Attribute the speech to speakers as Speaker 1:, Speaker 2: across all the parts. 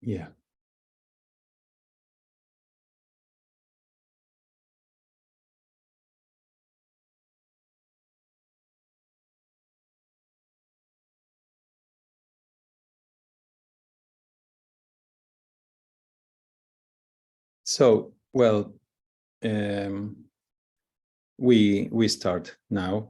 Speaker 1: Yeah. So, well, we start now.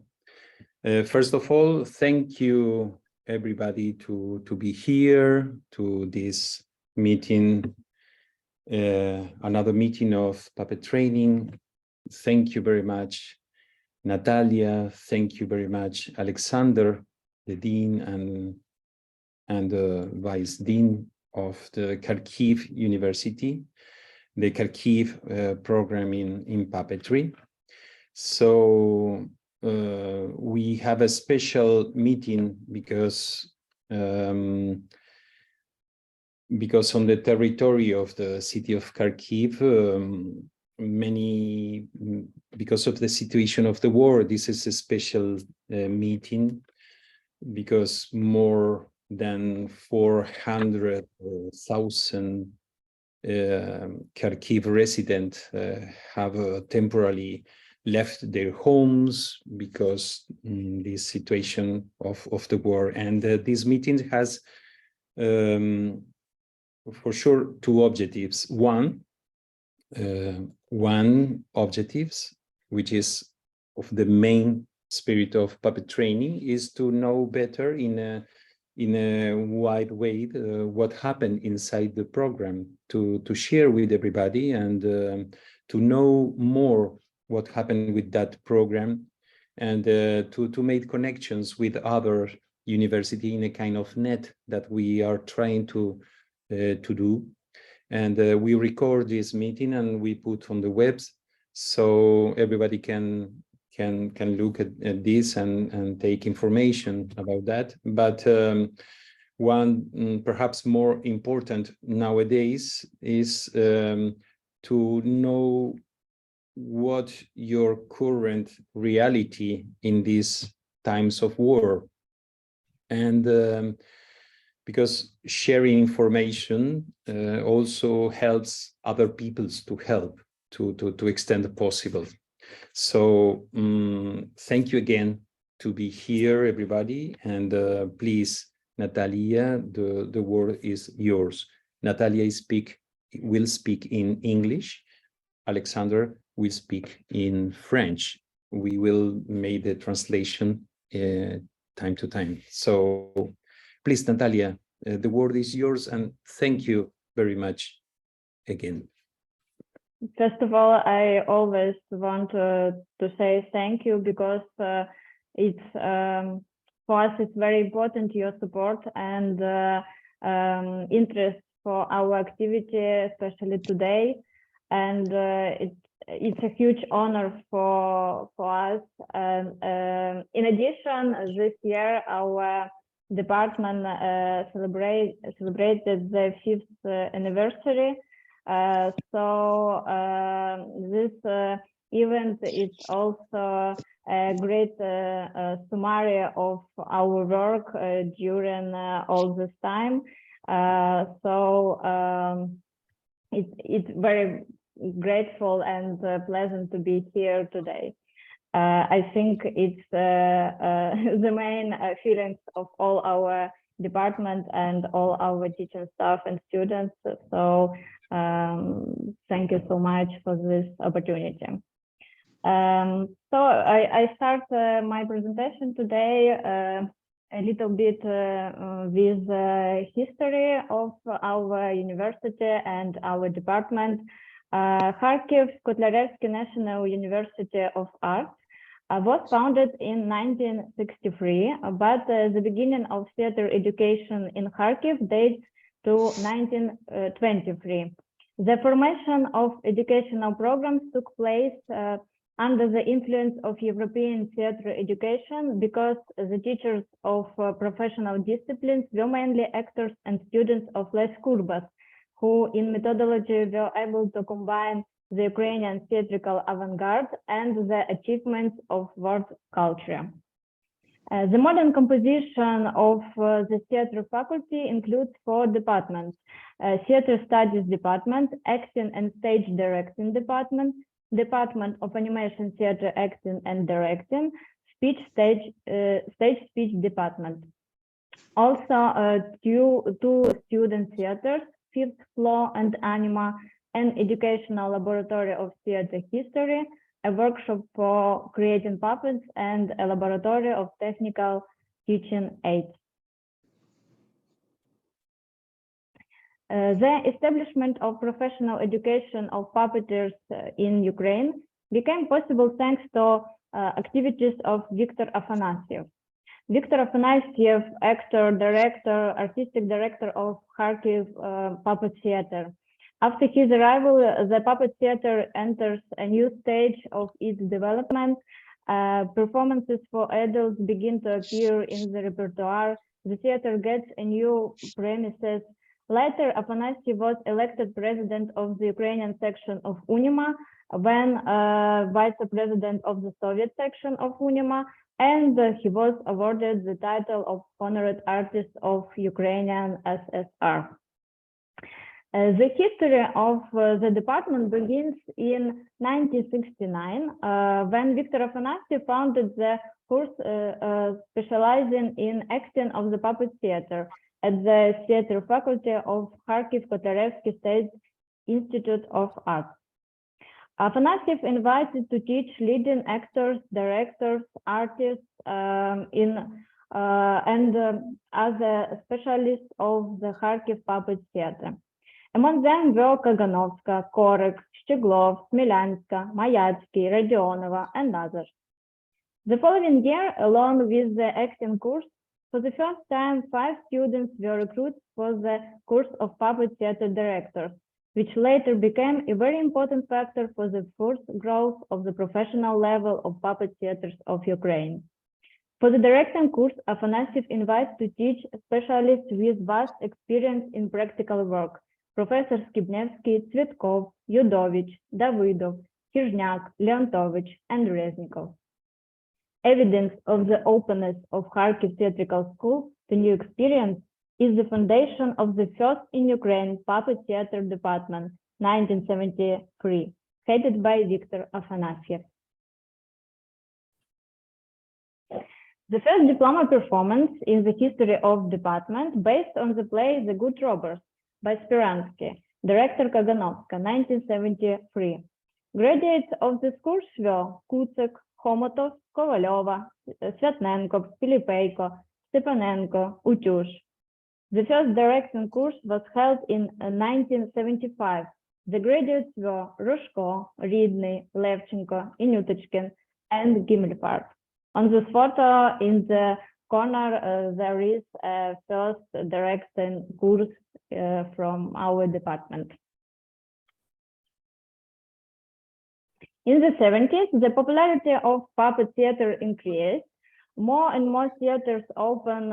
Speaker 1: First of all, thank you everybody to be here to this meeting, another meeting of puppet training. Thank you very much, Natalia. Thank you very much, Alexander, the dean and vice dean of the Kharkiv University, the Kharkiv program in puppetry. So we have a special meeting because on the territory of the city of Kharkiv, because of the situation of the war, this is a special meeting because more than 400,000 Kharkiv residents have temporarily left their homes because this situation of the war. And this meeting has for sure two objectives. One objectives, which is of the main spirit of puppet training, is to know better in a wide way what happened inside the program, to share with everybody and to know more what happened with that program, and to make connections with other university in a kind of net that we are trying to do. And we record this meeting and we put on the webs so everybody can look at this and take information about that. But one perhaps more important nowadays is to know what your current reality in these times of war. And because sharing information also helps other peoples to help to extent possible. So thank you again to be here, everybody. And please, Natalia, the word is yours. Natalia will speak in English. Alexander will speak in French. We will make the translation time to time. So please, Natalia, the word is yours, and thank you very much again.
Speaker 2: First of all, I always want to say thank you because it's for us it's very important your support and interest for our activity, especially today, and it's a huge honor for us. And in addition, this year our department celebrated the 5th anniversary. So this event is also a great summary of our work during all this time. So it's very grateful and pleasant to be here today. I think it's the main feelings of all our department and all our teaching staff and students. So thank you so much for this opportunity. So I start my presentation today a little bit with history of our university and our department. Kharkiv Kotlyarevsky National University of Arts was founded in 1963, but the beginning of theater education in Kharkiv dates to 1923. The formation of educational programs took place under the influence of European theater education because the teachers of professional disciplines were mainly actors and students of Les Kurbas, who in methodology were able to combine the Ukrainian theatrical avant-garde and the achievements of world culture. The modern composition of the theater faculty includes 4 departments: Theater Studies Department, Acting and Stage Directing Department, Department of Animation Theater Acting and Directing, Stage Speech Department. Also, 2 student theaters, 5th floor and Anima, an educational laboratory of theater history, a workshop for creating puppets, and a laboratory of technical teaching aids. The establishment of professional education of puppeteers in Ukraine became possible thanks to activities of Viktor Afanasyev. Viktor Afanasyev, actor, director, artistic director of Kharkiv Puppet Theater. After his arrival, the Puppet Theater enters a new stage of its development. Performances for adults begin to appear in the repertoire. The theater gets a new premises. Later, Afanasyev was elected president of the Ukrainian section of UNIMA, then vice president of the Soviet section of UNIMA, and he was awarded the title of Honored Artist of Ukrainian SSR. The history of the department begins in 1969, when Viktor Afanasyev founded the course specializing in acting of the puppet theater at the theater faculty of Kharkiv Kotlyarevsky State Institute of Arts. Afanasyev invited to teach leading actors, directors, artists, and other specialists of the Kharkiv Puppet Theater. Among them were Kaganovska, Korek, Shcheglov, Smilyanska, Mayatsky, Rodionova, and others. The following year, along with the acting course, for the first time, 5 students were recruited for the course of puppet theater directors, which later became a very important factor for the first growth of the professional level of puppet theaters of Ukraine. For the directing course, Afanasyev invites to teach specialists with vast experience in practical work: Professor Skibnevsky, Tsvetkov, Yudovich, Davidov, Khizhniak, Leontovich, and Reznikov. Evidence of the openness of Kharkiv Theatrical School to new experience is the foundation of the first in Ukraine Puppet Theater Department, 1973, headed by Viktor Afanasyev. The first diploma performance in the history of department, based on the play The Good Robbers by Speransky, director Kaganovska, 1973. Graduates of this course were Kutsek, Khomotov, Kovalyova, Svetnenko, Filipeyko, Stepanenko, Utyush. The first directing course was held in 1975. The graduates were Roshko, Ridny, Levchenko, Inyutechkin, and Gimmelfart. On this photo in the corner, there is a first directing course from our department. In the 70s, the popularity of puppet theater increased. More and more theaters open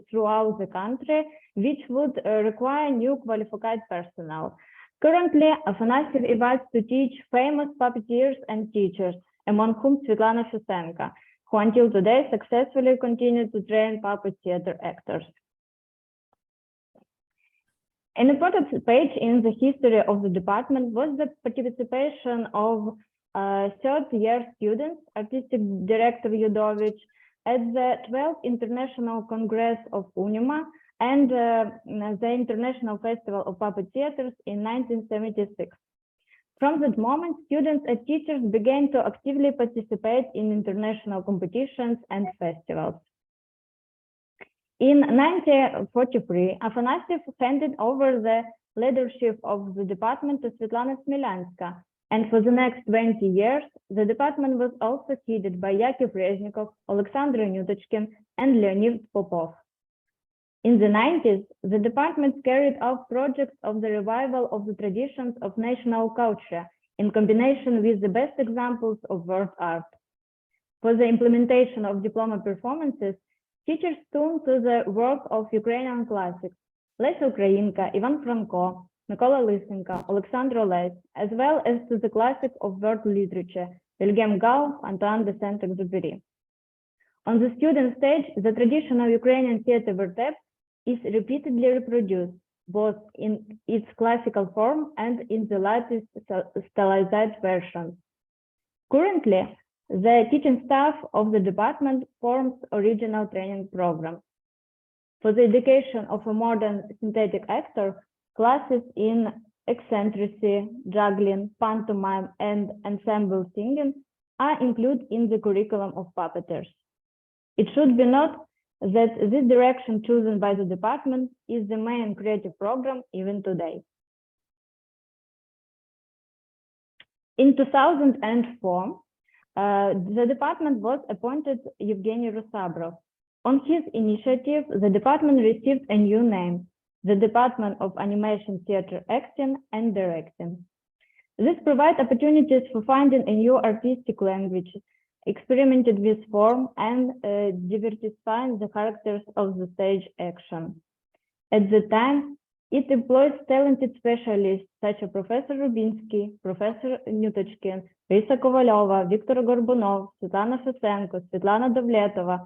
Speaker 2: throughout the country, which would require new qualified personnel. Currently, Afanasyev invites to teach famous puppeteers and teachers, among whom Svetlana Shusenko, who until today successfully continue to train puppet theater actors. An important page in the history of the department was the participation of third-year students, artistic director Yudovich, at the 12th International Congress of UNIMA and the International Festival of Puppet Theaters in 1976. From that moment, students and teachers began to actively participate in international competitions and festivals. In 1943, Afanasyev handed over the leadership of the department to Svetlana Smilyanska, and for the next 20 years, the department was also headed by Yakov Reznikov, Alexander Inyutechkin, and Leonid Popov. In the 90s, the department carried out projects of the revival of the traditions of national culture in combination with the best examples of world art. For the implementation of diploma performances, teachers turned to the work of Ukrainian classics, Lesya Ukrainka, Ivan Franko, Mykola Lysenko, Alexander Olесь, as well as to the classic of world literature, Wilhelm Gauss, Antoine de Saint-Exupéry. On the student stage, the traditional Ukrainian theater vertep is repeatedly reproduced, both in its classical form and in the latest stylized version. Currently, the teaching staff of the department forms original training programs. For the education of a modern synthetic actor, classes in eccentricity, juggling, pantomime, and ensemble singing are included in the curriculum of puppeteers. It should be noted that this direction chosen by the department is the main creative program even today. In 2004, the department was appointed Evgeny Rusabrov. On his initiative, the department received a new name, the Department of Animation, Theater, Acting, and Directing. This provides opportunities for finding a new artistic language, experimented with form, and diversifying the characters of the stage action. At the time, it employs talented specialists such as Professor Rubinsky, Professor Nyutochkin, Risa Kovalyova, Viktor Gorbunov, Svetlana Fesenko, Svetlana Dovletova,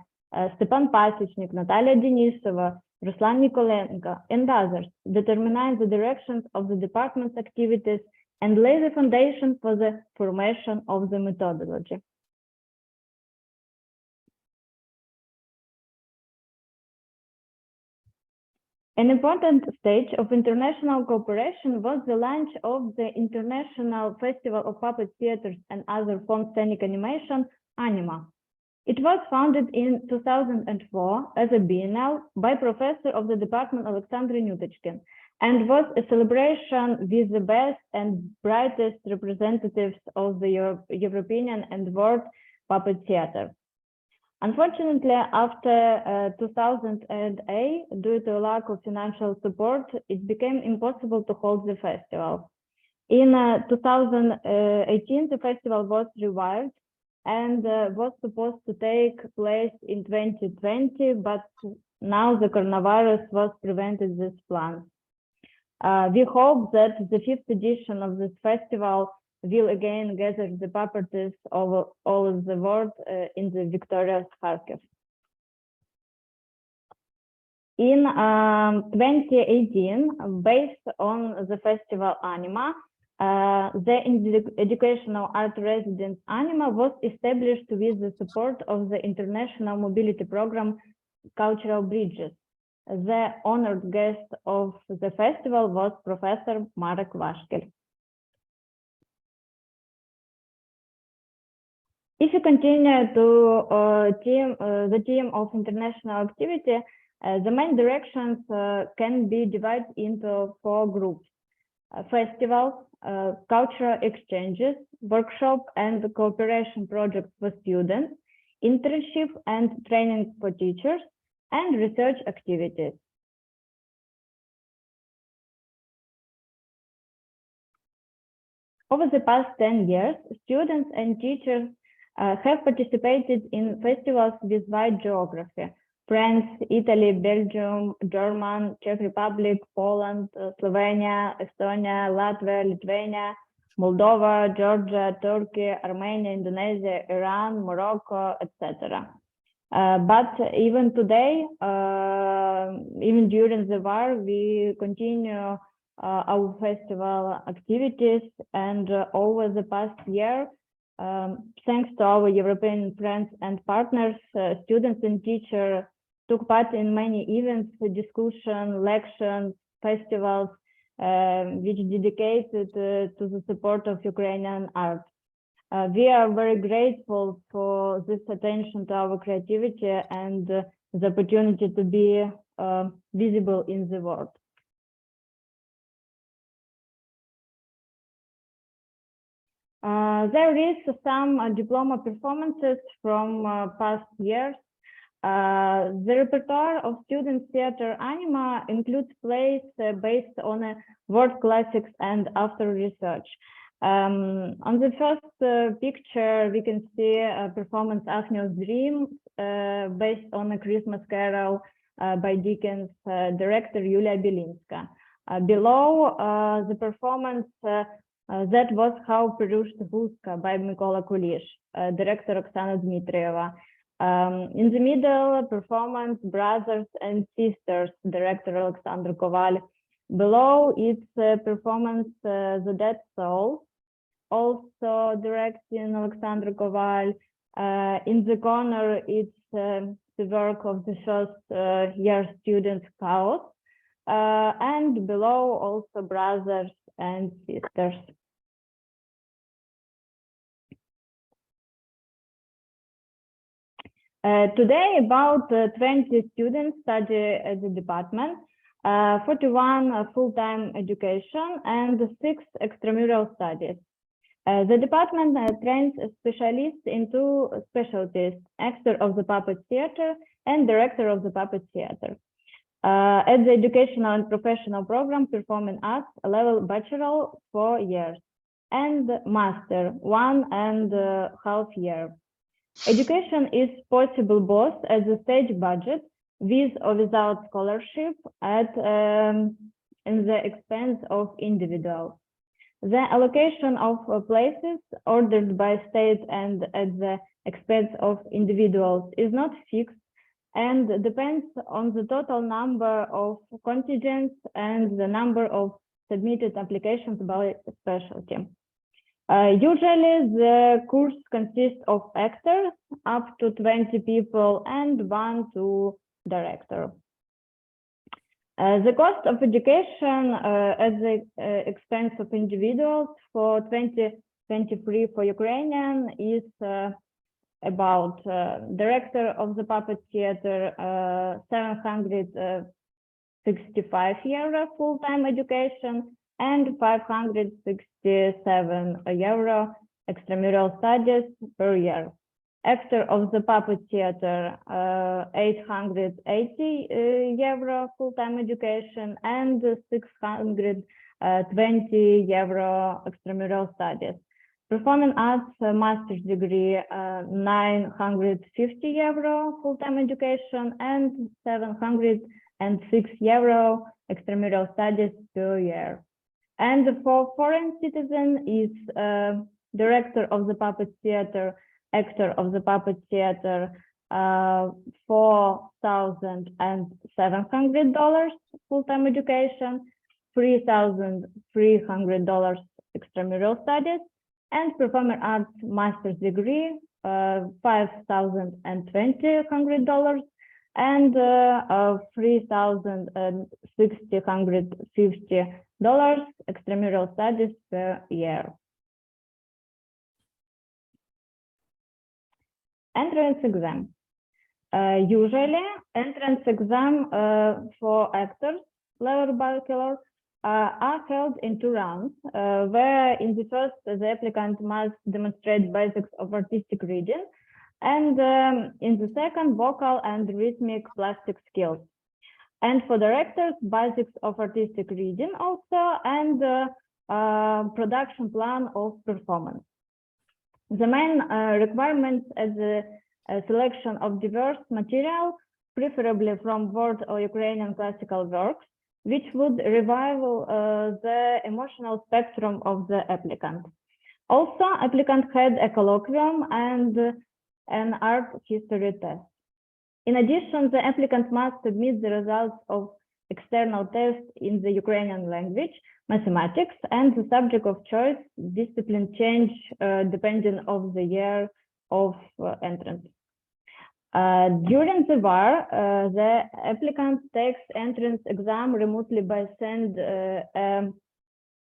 Speaker 2: Stepan Pasechnik, Natalia Denisova, Ruslan Nikolenko, and others, determining the directions of the department's activities and lay the foundation for the formation of the methodology. An important stage of international cooperation was the launch of the International Festival of Puppet Theaters and Other Forms of Scenic Animation, UNIMA. It was founded in 2004 as a biennial by Professor of the Department Alexander Nyutochkin and was a celebration with the best and brightest representatives of the European and world puppet theater. Unfortunately, after 2008, due to lack of financial support, it became impossible to hold the festival. In 2018, the festival was revived and was supposed to take place in 2020, but now the coronavirus was prevented this plan. We hope that the 5th edition of this festival will again gather the puppeteers of all of the world in the victorious Kharkiv. In 2018, based on the festival Anima, the educational art residence Anima was established with the support of the international mobility program Cultural Bridges. The honored guest of the festival was Professor Marek Vashkel. If you continue to the theme of international activity, the main directions can be divided into 4 groups: festivals, cultural exchanges, workshop and cooperation projects for students, internship and training for teachers, and research activities. Over the past 10 years, students and teachers have participated in festivals with wide geography: France, Italy, Belgium, Germany, Czech Republic, Poland, Slovenia, Estonia, Latvia, Lithuania, Moldova, Georgia, Turkey, Armenia, Indonesia, Iran, Morocco, etc. But even today, even during the war, we continue our festival activities, and over the past year, thanks to our European friends and partners, students and teachers took part in many events, discussions, lectures, festivals, which dedicated to the support of Ukrainian art. We are very grateful for this attention to our creativity and the opportunity to be visible in the world. There is some diploma performances from past years. The repertoire of student theater Anima includes plays based on world classics and after research. On the first picture, we can see a performance Afnio's Dream based on a Christmas Carol by Dickens, director Yulia Belinska. Below the performance that was How Perusht Huska by Mykola Kulish, director Oksana Dmitrieva. In the middle, performance, brothers and sisters, director Alexander Koval. Below, it's performance, The Dead Soul, also directing Alexander Koval. In the corner, it's the work of the first year student Chaos. And below, also brothers and sisters. Today, about 20 students study at the department, 41 full-time education, and 6 extramural studies. The department trains specialists in 2 specialties, actor of the puppet theater and director of the puppet theater. At the educational and professional program, performing arts level bachelor 4 years and master 1.5 years. Education is possible both at the state budget with or without scholarship at in the expense of individuals. The allocation of places ordered by state and at the expense of individuals is not fixed and depends on the total number of contingents and the number of submitted applications by specialty. Usually, the course consists of actors, up to 20 people, and 1-2 director. The cost of education at the expense of individuals for 2023 for Ukrainian is about director of the puppet theater 765 euro full-time education and 567 euro extramural studies per year. Actor of the puppet theater 880 euro full-time education and 620 euro extramural studies. Performing arts master's degree 950 euro full-time education and 706 euro extramural studies per year. And for foreign citizen is director of the puppet theater, actor of the puppet theater, $4,700 full-time education, $3,300 extramural studies, and performing arts master's degree, $5,200 and $3,650 extramural studies per year. Entrance exam. Usually, entrance exam for actors, level bachelor, are held in 2 rounds, where in the first, the applicant must demonstrate basics of artistic reading, and in the second, vocal and rhythmic plastic skills. And for directors, basics of artistic reading also, and production plan of performance. The main requirements as the selection of diverse material, preferably from world or Ukrainian classical works, which would revival the emotional spectrum of the applicant. Also, applicant had a colloquium and an art history test. In addition, the applicant must submit the results of external tests in the Ukrainian language, mathematics, and the subject of choice discipline change depending on the year of entrance. During the war, the applicant takes entrance exam remotely by send a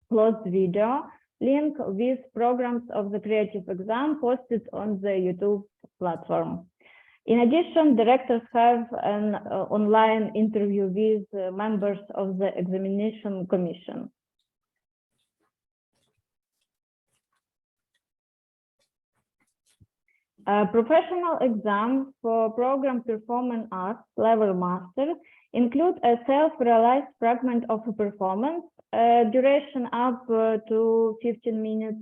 Speaker 2: closed video link with programs of the creative exam posted on the YouTube platform. In addition, directors have an online interview with members of the examination commission. Professional exams for program performing arts level master include a self-realized fragment of a performance, duration up to 15 minutes,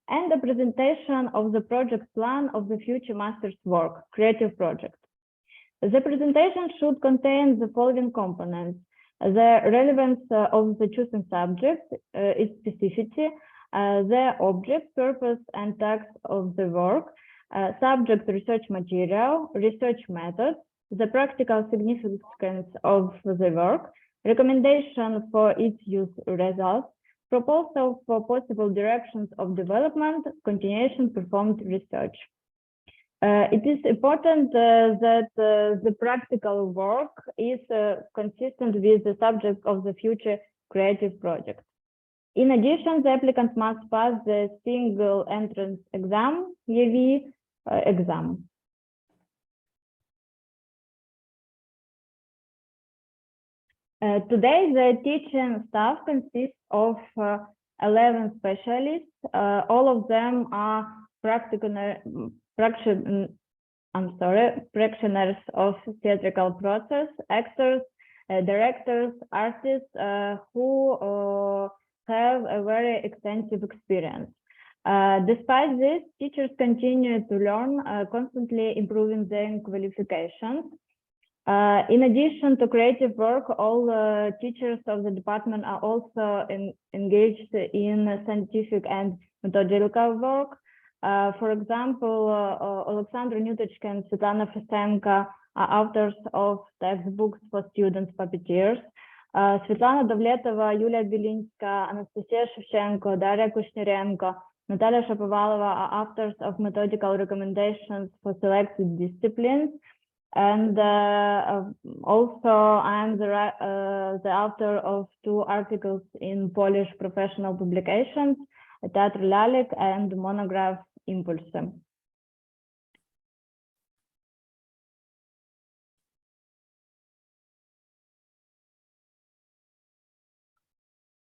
Speaker 2: and a presentation of the project plan of the future master's work, creative project. The presentation should contain the following components: the relevance of the chosen subject, its specificity, the object, purpose, and text of the work, subject, research material, research methods, the practical significance of the work, recommendation for its use results, proposal for possible directions of development, continuation performed research. It is important that the practical work is consistent with the subject of the future creative project. In addition, the applicant must pass the single entrance exam, EV exam. Today, the teaching staff consists of 11 specialists. All of them are practitioners of theatrical process, actors, directors, artists who have a very extensive experience. Despite this, teachers continue to learn, constantly improving their qualifications. In addition to creative work, all teachers of the department are also engaged in scientific and methodological work. For example, Alexandra Nutachka and Svetlana Fesenko are authors of textbooks for students puppeteers. Svetlana Dovletova, Yulia Belinska, Anastasia Shevchenko, Daria Kushnerenko, Natalia Shapovalova are authors of methodical recommendations for selected disciplines. And also, I'm the author of 2 articles in Polish professional publications, Teatr Lalik and monograph Impulse.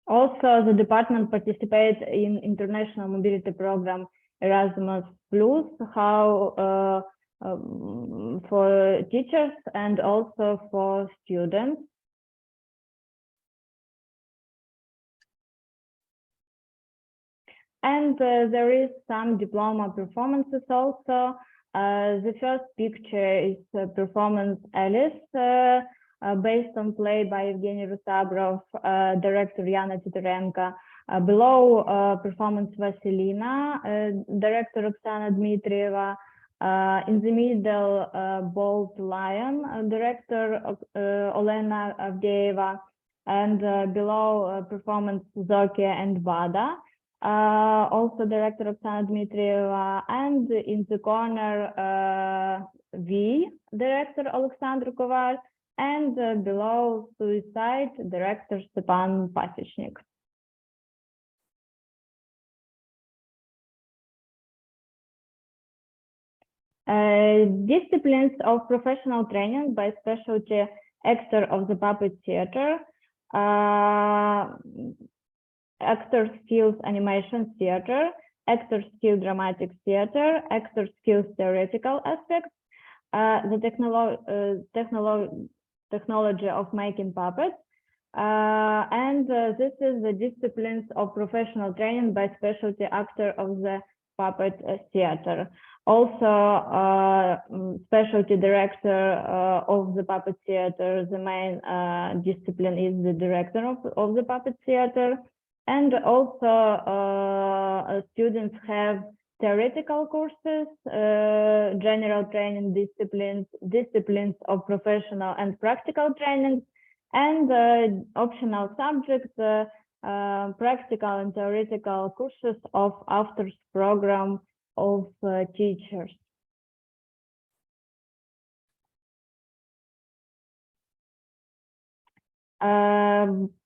Speaker 2: Also, the department participates in international mobility program Erasmus+, for teachers and also for students. And there is some diploma performances also. The first picture is performance Alice, based on play by Evgeny Rusabrov, director Yana Titorenko. Below, performance Vasilina, director Oksana Dmitrieva. In the middle, Bold Lion, director Olena Avdeeva, and below, performance Zokia and Vada, also director Oksana Dmitrieva, and in the corner, V, director Alexander Koval, and below Suicide, director Stepan Pasechnik. Disciplines of professional training by specialty actor of the puppet theater, actor skills animation theater, actor skill dramatic theater, actor skills theoretical aspects, the technology of making puppets, and this is the disciplines of professional training by specialty actor of the puppet theater. Also, specialty director of the puppet theater, the main discipline is the director of the puppet theater. And also, students have theoretical courses, general training disciplines, disciplines of professional and practical training, and optional subjects, practical and theoretical courses of authors program of teachers.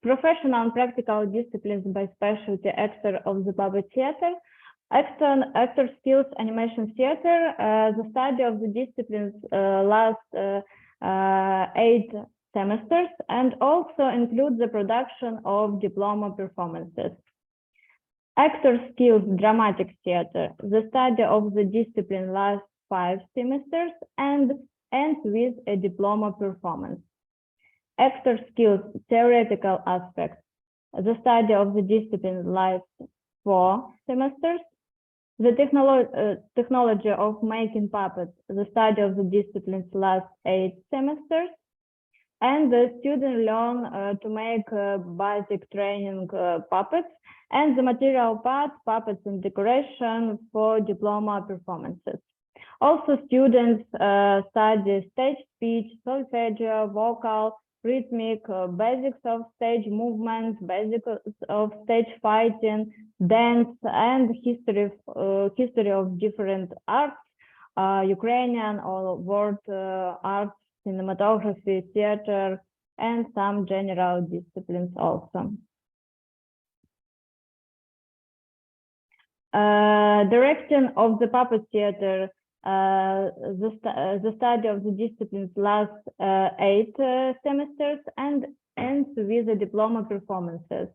Speaker 2: Professional and practical disciplines by specialty actor of the puppet theater, actor skills animation theater. The study of the disciplines lasts 8 semesters and also includes the production of diploma performances. Actor skills dramatic theater. The study of the discipline lasts 5 semesters and ends with a diploma performance. Actor skills theoretical aspects. The study of the discipline lasts 4 semesters. The technology of making puppets. The study of the disciplines lasts 8 semesters. And the students learn to make basic training puppets and the material part, puppets and decoration for diploma performances. Also, students study stage speech, solfeggio, vocal, rhythmic, basics of stage movements, basics of stage fighting, dance, and history of different arts, Ukrainian or world arts, cinematography, theater, and some general disciplines also. Direction of the puppet theater. The study of the disciplines lasts 8 semesters and ends with the diploma performances.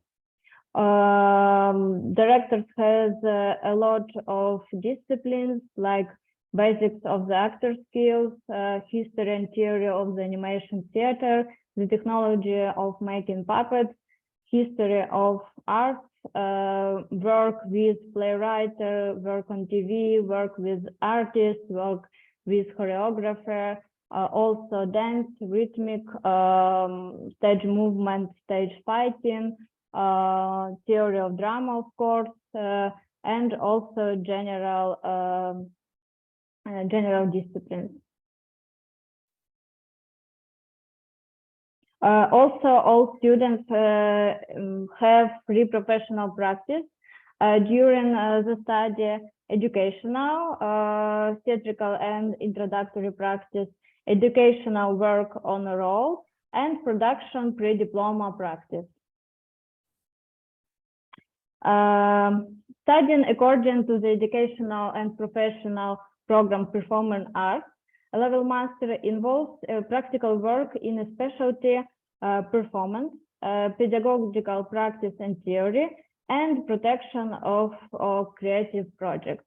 Speaker 2: Directors has a lot of disciplines like basics of the actor skills, history and theory of the animation theater, the technology of making puppets, history of art, work with playwright, work on TV, work with artists, work with choreographer, also dance, rhythmic, stage movement, stage fighting, theory of drama, of course, and also general disciplines. Also, all students have free professional practice during the study, educational, theatrical and introductory practice, educational work on a role, and production pre-diploma practice. Studying according to the educational and professional program Performing Arts, a level master involves practical work in a specialty performance, pedagogical practice and theory, and protection of creative projects.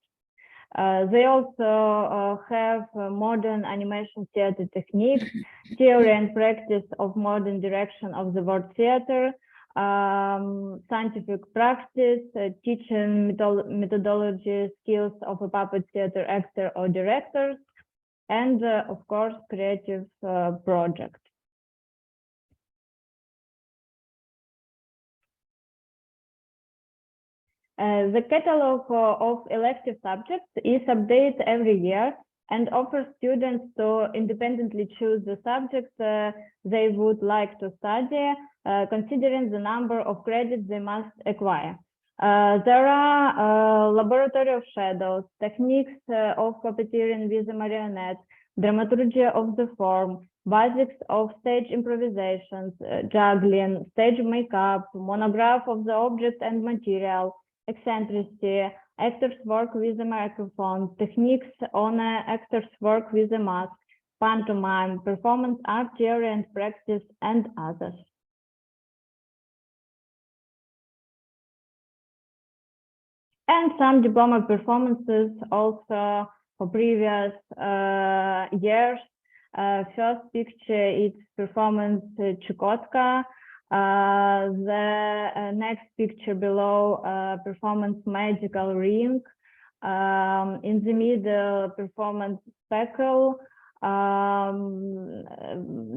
Speaker 2: They also have modern animation theater techniques, theory and practice of modern direction of the word theater, scientific practice, teaching methodology, skills of a puppet theater actor or directors, and of course, creative project. The catalog of elective subjects is updated every year and offers students to independently choose the subjects they would like to study, considering the number of credits they must acquire. There are laboratory of shadows, techniques of puppeteering with a marionette, dramaturgy of the form, basics of stage improvisations, juggling, stage makeup, monograph of the object and material, eccentricity, actors work with a microphone, techniques on actors work with a mask, pantomime, performance art theory and practice, and others. And some diploma performances also for previous years. First picture is performance Chukotka. The next picture below, performance Magical Ring. In the middle, performance Speckle.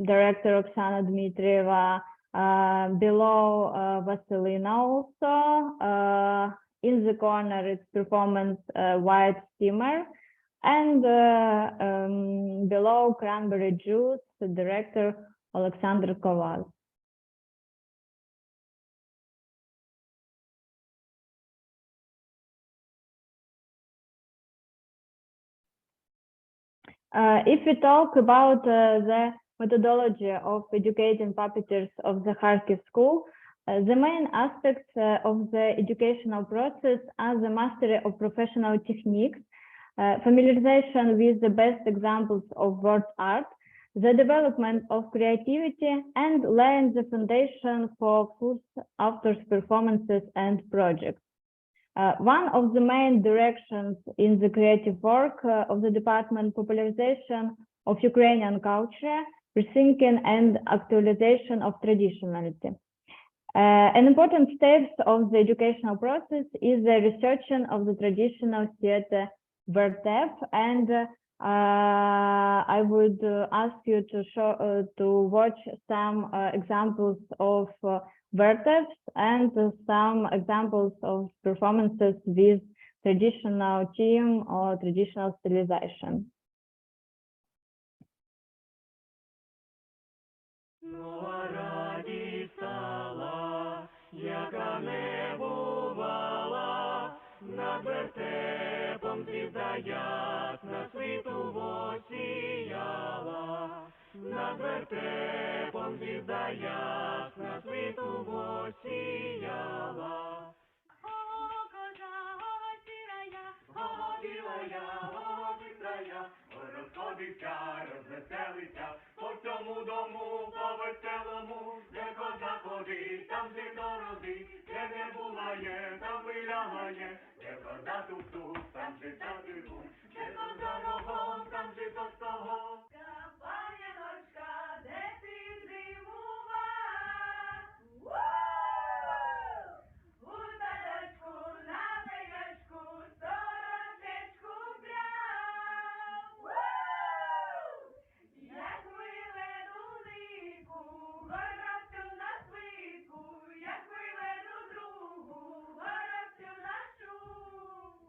Speaker 2: Director Oksana Dmitrieva. Below, Vasilina also. In the corner, it's performance White Steamer. And below, Cranberry Juice, the director Alexander Koval. If we talk about the methodology of educating puppeteers of the Kharkiv school, the main aspects of the educational process are the mastery of professional techniques, familiarization with the best examples of word art, the development of creativity, and laying the foundation for full authors' performances and projects. One of the main directions in the creative work of the department, popularization of Ukrainian culture, rethinking and actualization of traditionality. An important step of the educational process is the researching of the traditional theater vertep, and I would ask you to watch some examples of verteps and some examples of performances with traditional team or traditional stylization.
Speaker 3: Нова радість стала, яка не бувала, над вертепом звізда ясна світу восіяла, над вертепом звізда ясна світу восіяла. О, коза, о, сірая, о, білая, о, бистрая, розходиться, розвеселиться, по цьому дому, по веселому, де коза ходить, там жито родить, де не буває, там вилягає, де коза тук-тук, там жита тиху, де коза рогом, там жито стого. Паняночка, де ти зимува? У садочку, на пеньочку, сорочечку прям. Як виведу лику, горобцю на свитку, як виведу другу, горобцю на шуб.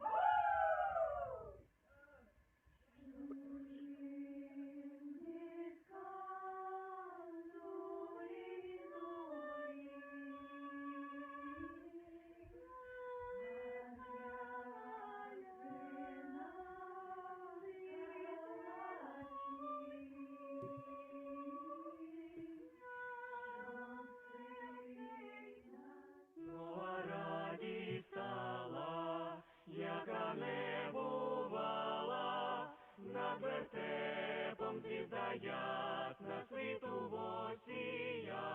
Speaker 3: Нова радість стала, яка не бувала, над вертепом звізда ясна світу восіяла,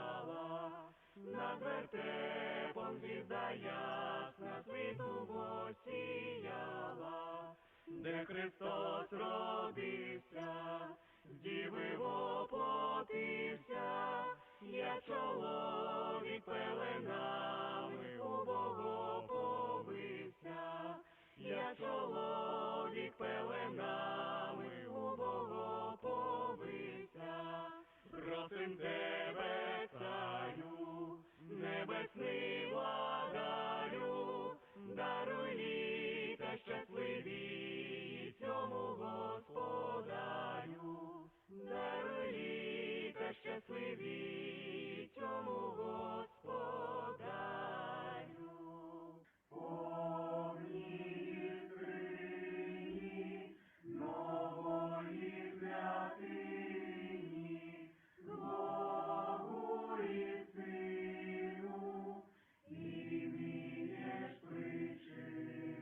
Speaker 3: над вертепом звізда ясна світу восіяла, де Христос родився, з діви воплотився, як чоловік пеленами убого повився, як чоловік пеленами убого повився. Просим тебе, царю, небесний владарю, даруй літа щасливі цьому господарю, даруй літа щасливі цьому господарю. Повні скрині нової святині, Богу і Сину, імієш причину.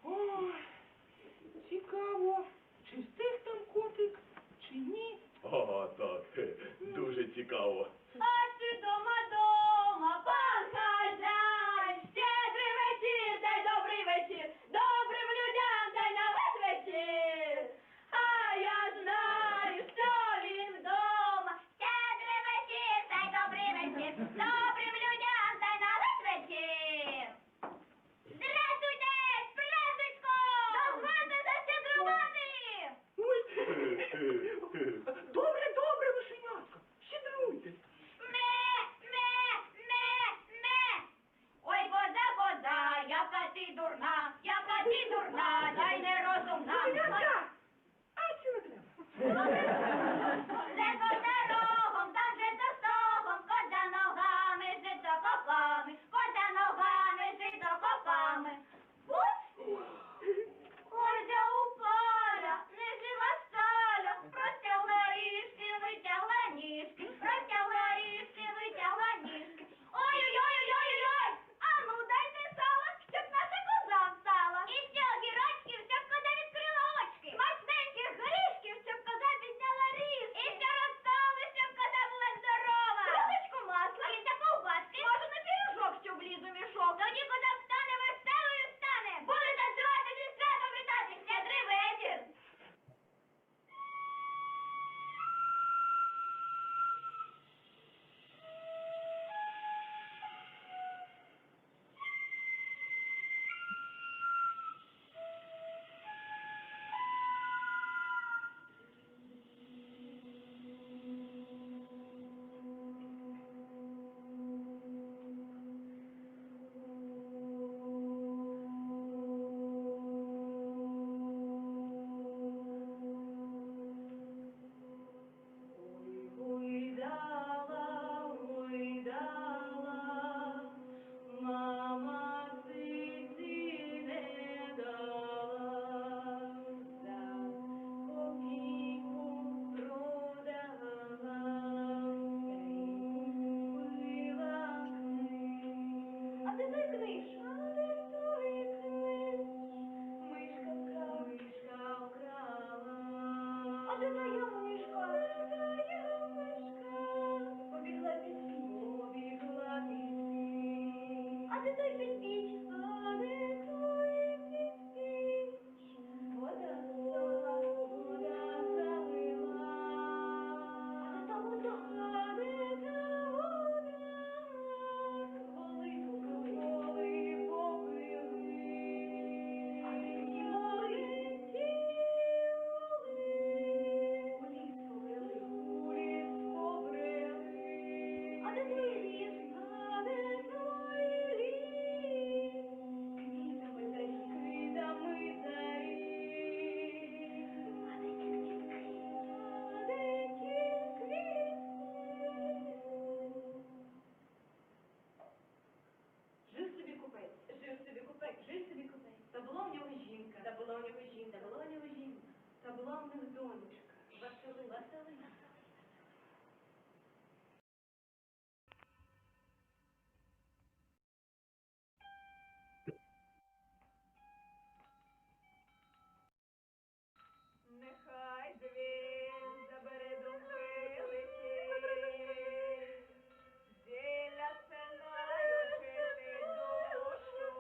Speaker 4: Ой, цікаво, чи встиг там котик, чи ні?
Speaker 3: О, так, дуже цікаво.
Speaker 5: А чи дома, пан хазяй, щедрий вечір, та й добрий вечір, добрим людям та й на весь вечір. А я знаю, що він вдома, щедрий вечір, та й добрий вечір, добрим людям та й на весь вечір. Здравствуйте, Прязисько! Дозвольте защедрувати!
Speaker 4: Ой, добре, мишенятко, щедруйте.
Speaker 5: А де моя мишка? Моя мишка. Побігла під спінь. Побігла під спінь. А де той підпіч? А де той підпіч? Вода залила. Вода залила. А де та вода? А де та вода? Воли попили. Воли попили. А де ті воли? Ті воли. У ліс побрели. У ліс побрели. А де той ліс? А де той ліс? Квітами зарі. Квітами зарі. А де ті квітки? А де ті квітки? Жив собі купець, жив собі купець, жив собі купець. Та була в нього жінка, та була в нього жінка, та була в нього жінка, та була в них донечка. Василина, Василина. Нехай дзвін забере думки летить, зілля сценаю чистить душу.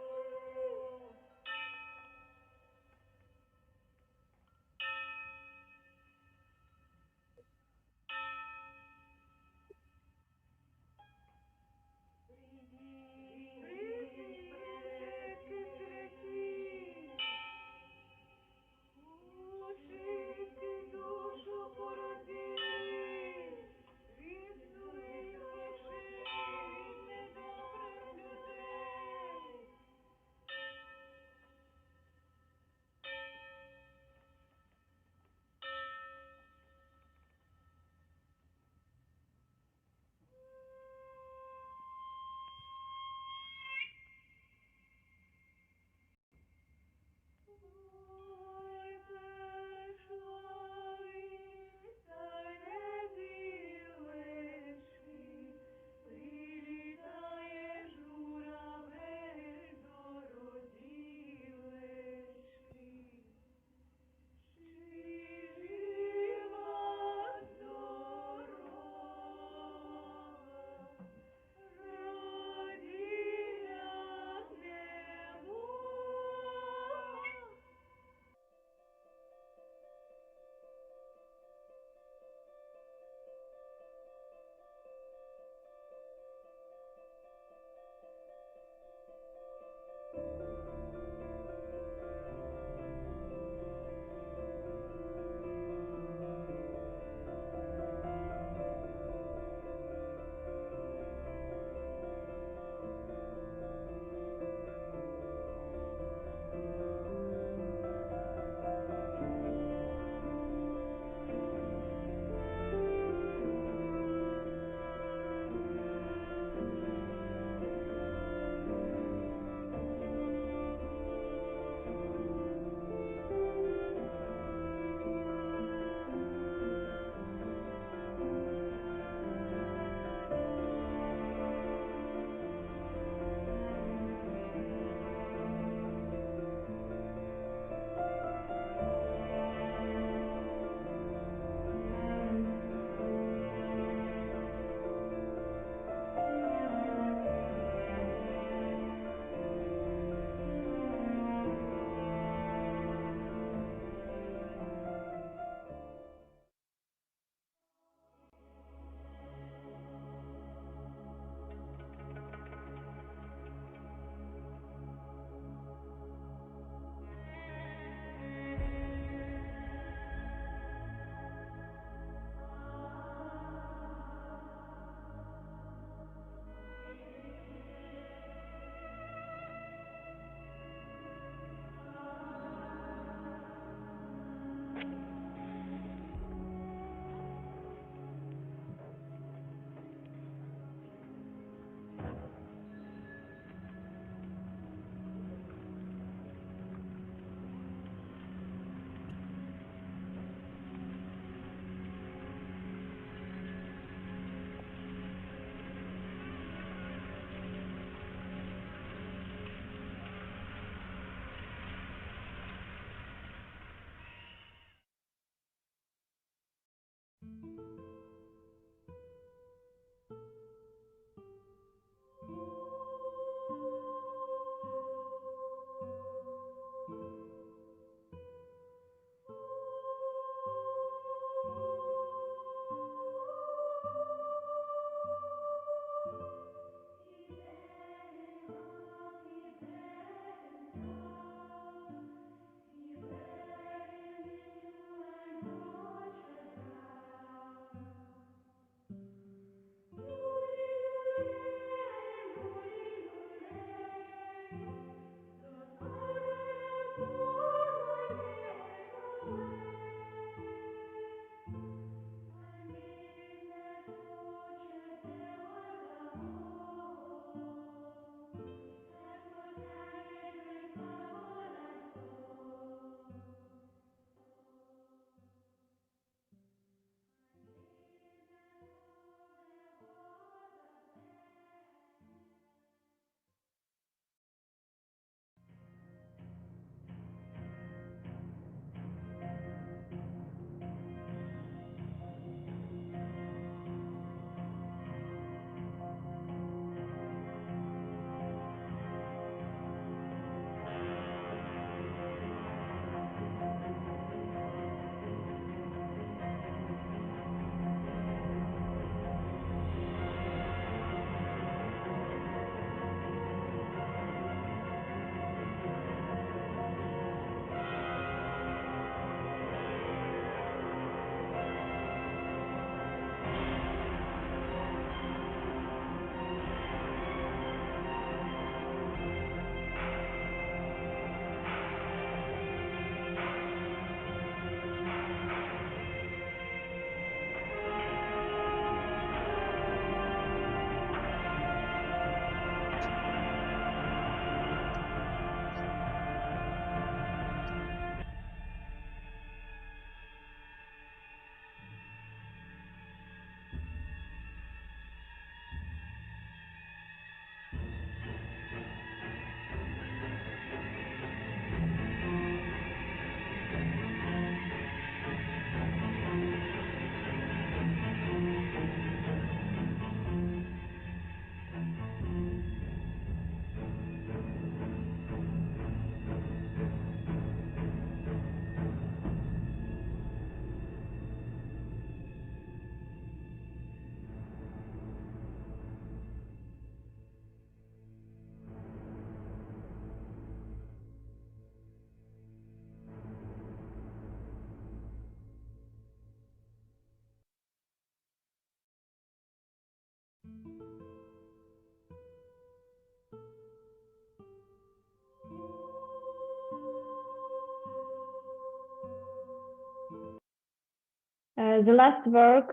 Speaker 2: The last work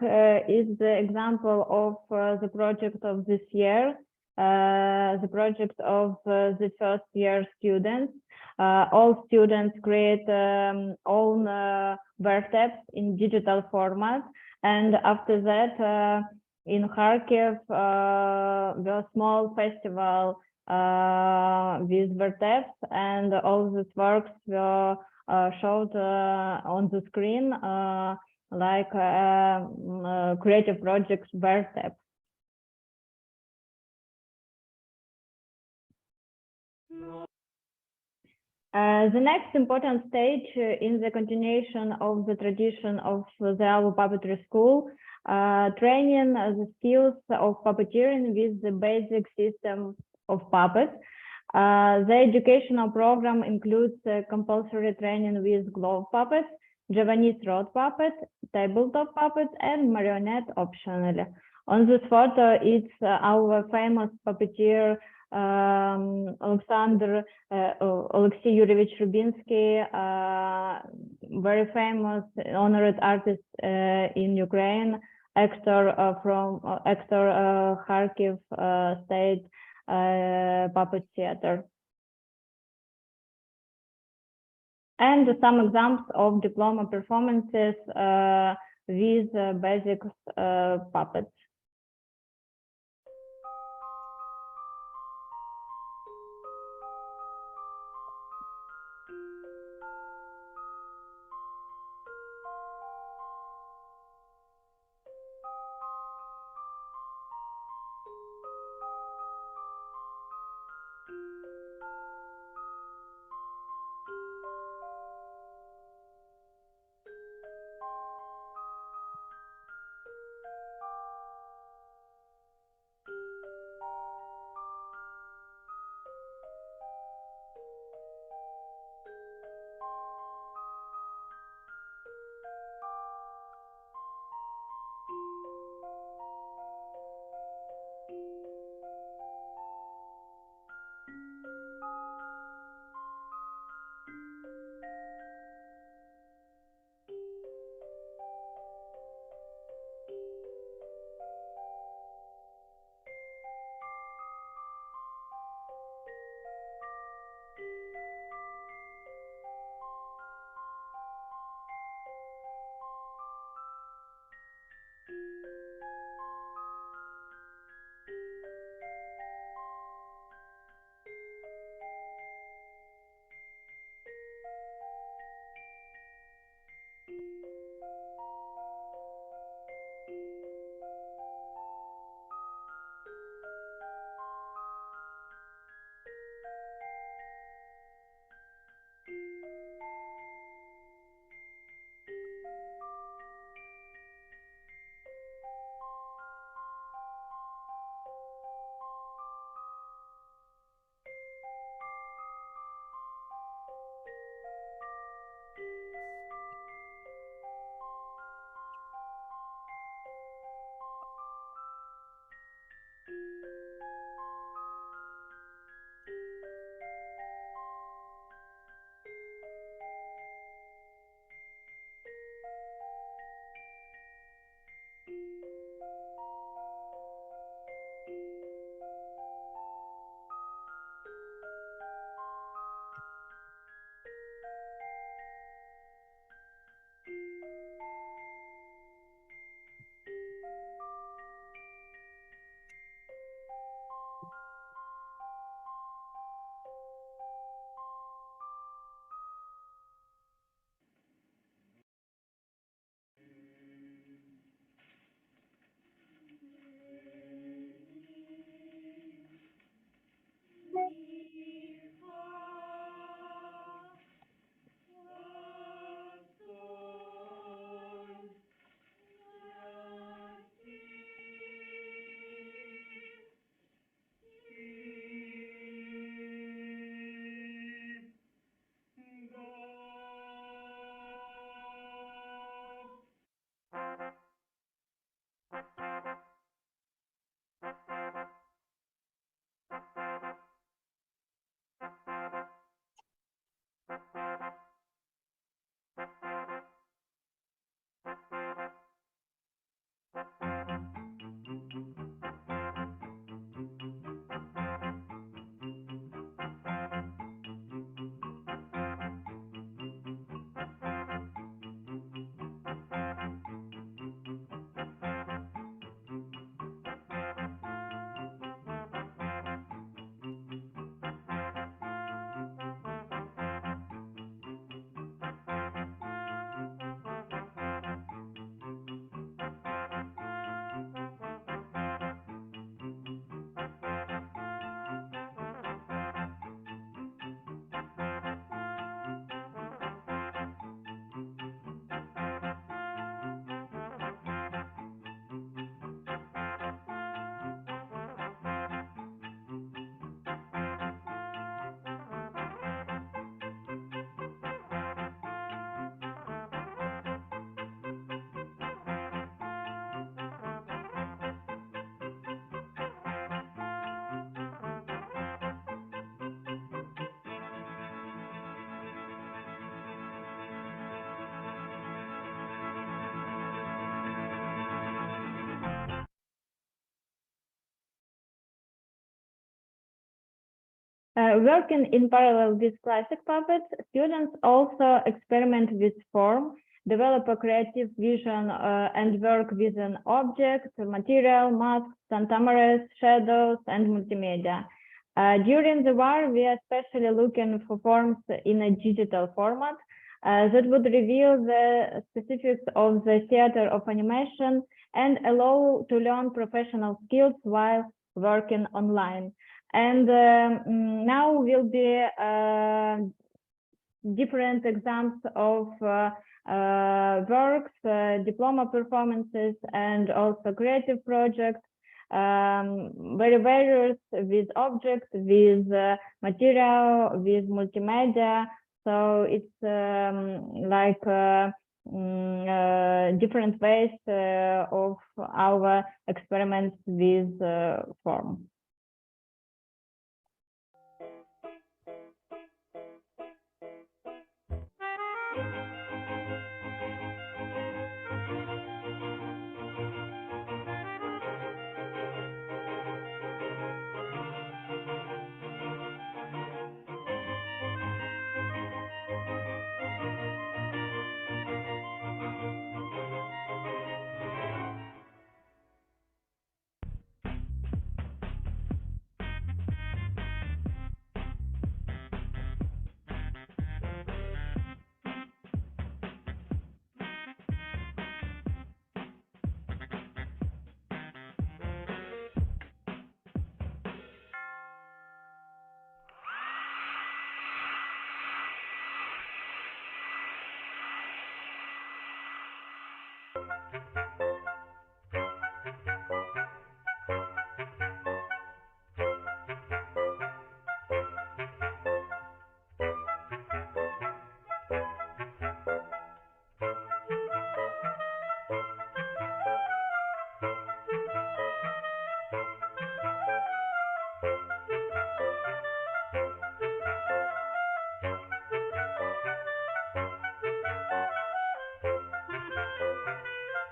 Speaker 2: is the example of the project of this year, the project of the first year students. All students create own vertex in digital format, and after that, in Kharkiv, the small festival with vertex, and all these works were showed on the screen like creative projects vertex. The next important stage in the continuation of the tradition of the our puppetry school, training the skills of puppeteering with the basic system of puppets. The educational program includes compulsory training with glove puppets, Javanese rod puppet, tabletop puppet, and marionette optionally. On this photo, it's our famous puppeteer Alexander Alexey Yurievich Rubinsky, very famous honored artist in Ukraine, actor from Kharkiv State Puppet Theater. And some examples of diploma performances with basic puppets. Working in parallel with classic puppets, students also experiment with form, develop a creative vision, and work with an object, material, masks, tantamarres, shadows, and multimedia. During the war, we are especially looking for forms in a digital format that would reveal the specifics of the theater of animation and allow to learn professional skills while working online. And now will be different exams of works, diploma performances, and also creative projects, very various with objects, with material, with multimedia. So it's like different ways of our experiments with form.
Speaker 3: Thank you. Thank you.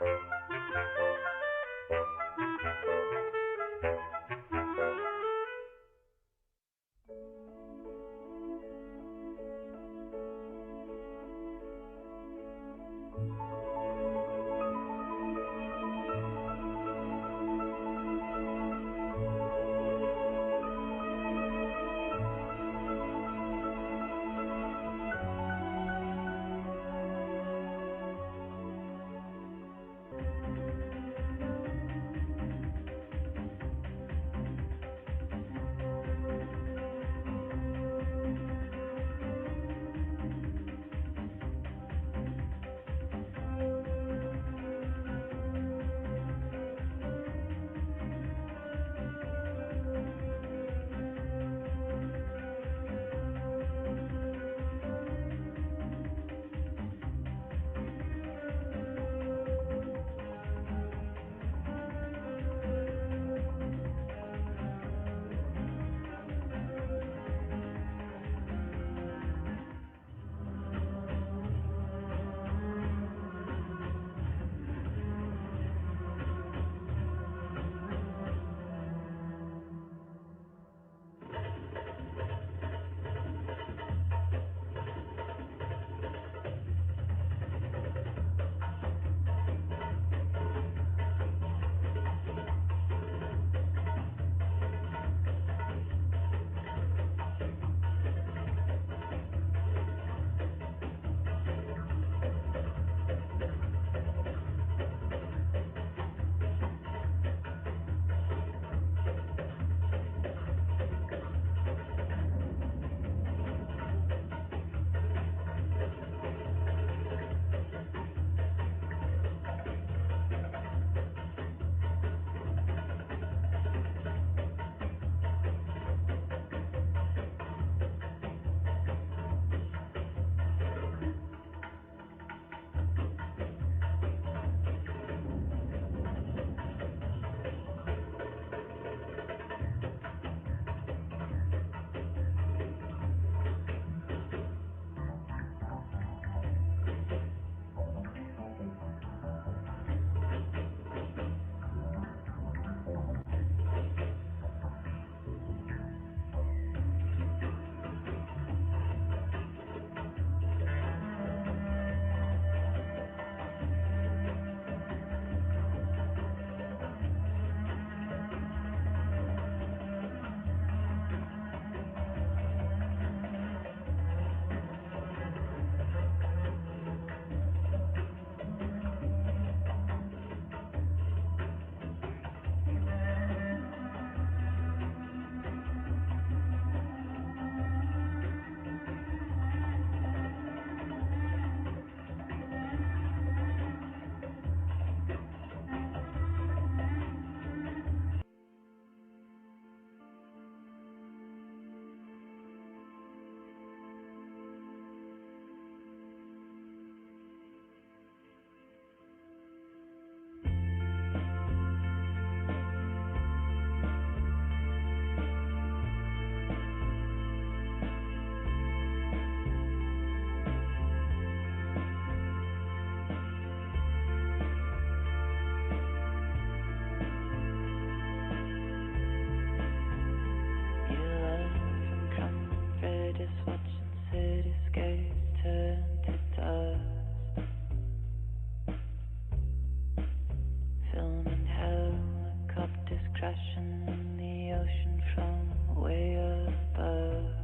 Speaker 3: Thank you.
Speaker 6: crashing in the ocean from way above.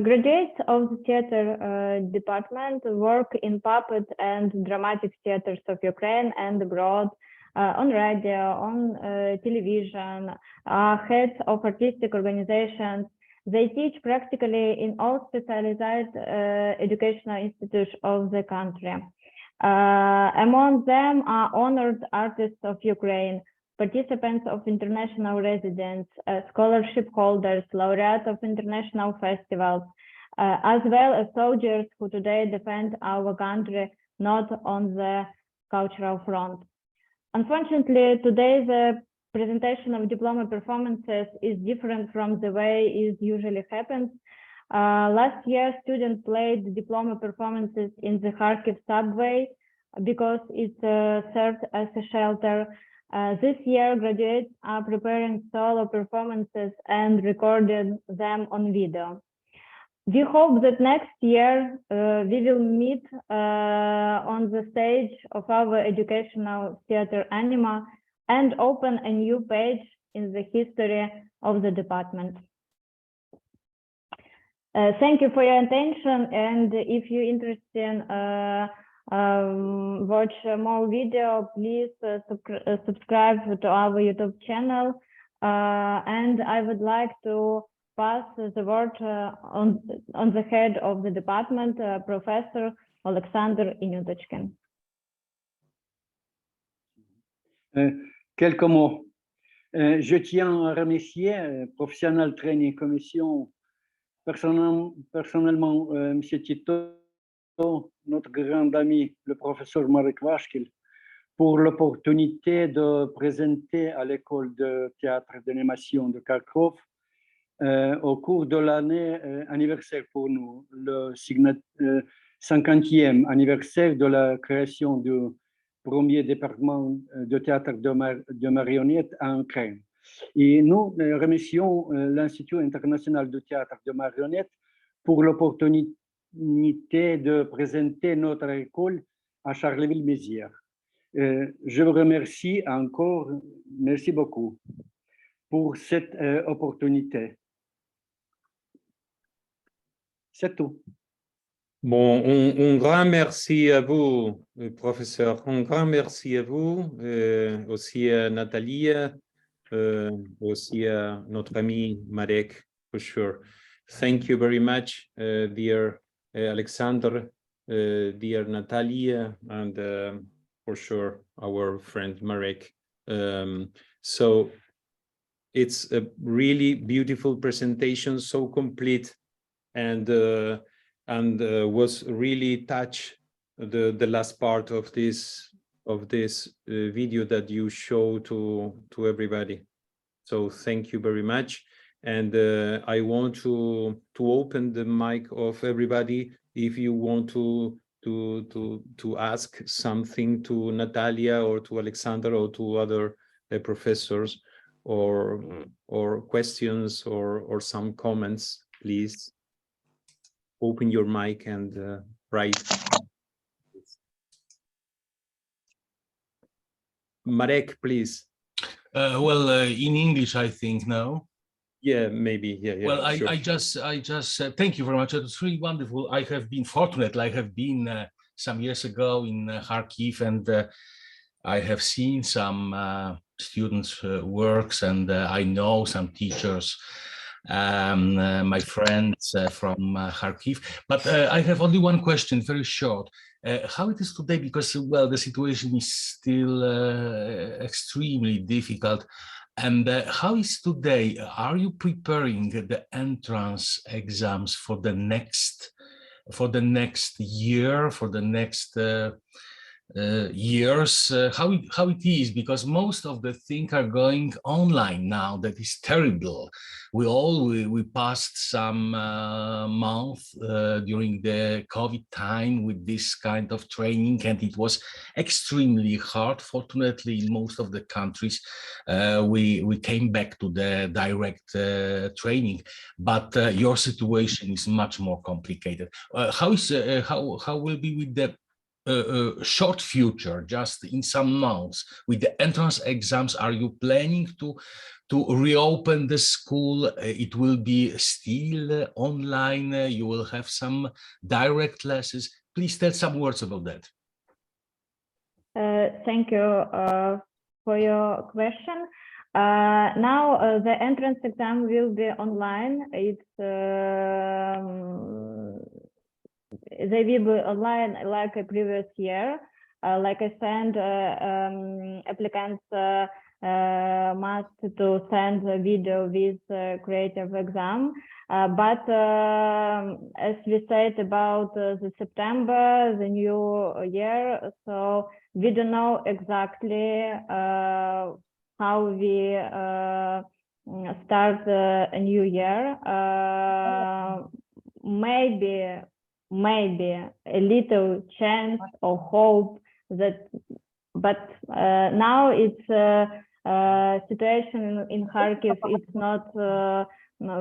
Speaker 2: Graduates of the theater department work in puppet and dramatic theaters of Ukraine and abroad, on radio, on television, heads of artistic organizations. They teach practically in all specialized educational institutes of the country. Among them are honored artists of Ukraine, participants of international residence, scholarship holders, laureates of international festivals, as well as soldiers who today defend our country, not on the cultural front. Unfortunately, today the presentation of diploma performances is different from the way it usually happens. Last year, students played diploma performances in the Kharkiv subway because it served as a shelter. This year, graduates are preparing solo performances and recording them on video. We hope that next year we will meet on the stage of our educational theater UNIMA and open a new page in the history of the department. Thank you for your attention, and if you're interested in watch more video, please subscribe to our YouTube channel. And I would like to pass the word on the head of the department, Professor Alexander Inyutochkin.
Speaker 7: Quelques mots. Je tiens à remercier Professional Training Commission, personnellement M. Tito notre grand ami, le professeur Marek Vashkil, pour l'opportunité de présenter à l'école de théâtre d'animation de Kharkov au cours de l'année anniversaire pour nous, le 50e anniversaire de la création du premier département de théâtre de marionnettes en Ukraine. Et nous remercions l'Institut international de théâtre de marionnettes pour l'opportunité de présenter notre école à Charleville-Mézières. Je vous remercie encore, merci beaucoup pour cette opportunité. C'est tout.
Speaker 1: Bon, un grand merci à vous, professeur. Un grand merci à vous, aussi à Nathalie, aussi à notre ami Marek, for sure. Thank you very much, dear Alexander, dear Natalia, and for sure our friend Marek. So it's a really beautiful presentation, so complete, and was really touched the last part of this video that you show to everybody. So thank you very much. And I want to open the mic of everybody if you want to ask something to Natalia or to Alexander or to other professors, or questions or some comments. Please open your mic and write. Marek, please.
Speaker 8: In English, I think now.
Speaker 1: Yeah, maybe. Yeah.
Speaker 8: Well,
Speaker 1: sure.
Speaker 8: I just thank you very much. It was really wonderful. I have been fortunate. I have been some years ago in Kharkiv, and I have seen some students' works, and I know some teachers, my friends from Kharkiv. But I have only one question, very short. How it is today? Because, well, the situation is still extremely difficult. And how is today? Are you preparing the entrance exams for the next year, for the next years? How it is? Because most of the things are going online now. That is terrible. We passed some month during the COVID time with this kind of training, and it was extremely hard. Fortunately, in most of the countries, we came back to the direct training. But your situation is much more complicated. How will be with the short future, just in some months, with the entrance exams? Are you planning to reopen the school? It will be still online. You will have some direct classes. Please tell some words about that.
Speaker 2: Thank you for your question. Now the entrance exam will be online. They will be online like a previous year. Like I said, applicants must to send a video with creative exam. But as we said about the September, the new year, so we don't know exactly how we start a new year. Maybe a little chance or hope that, but now it's situation in Kharkiv, it's not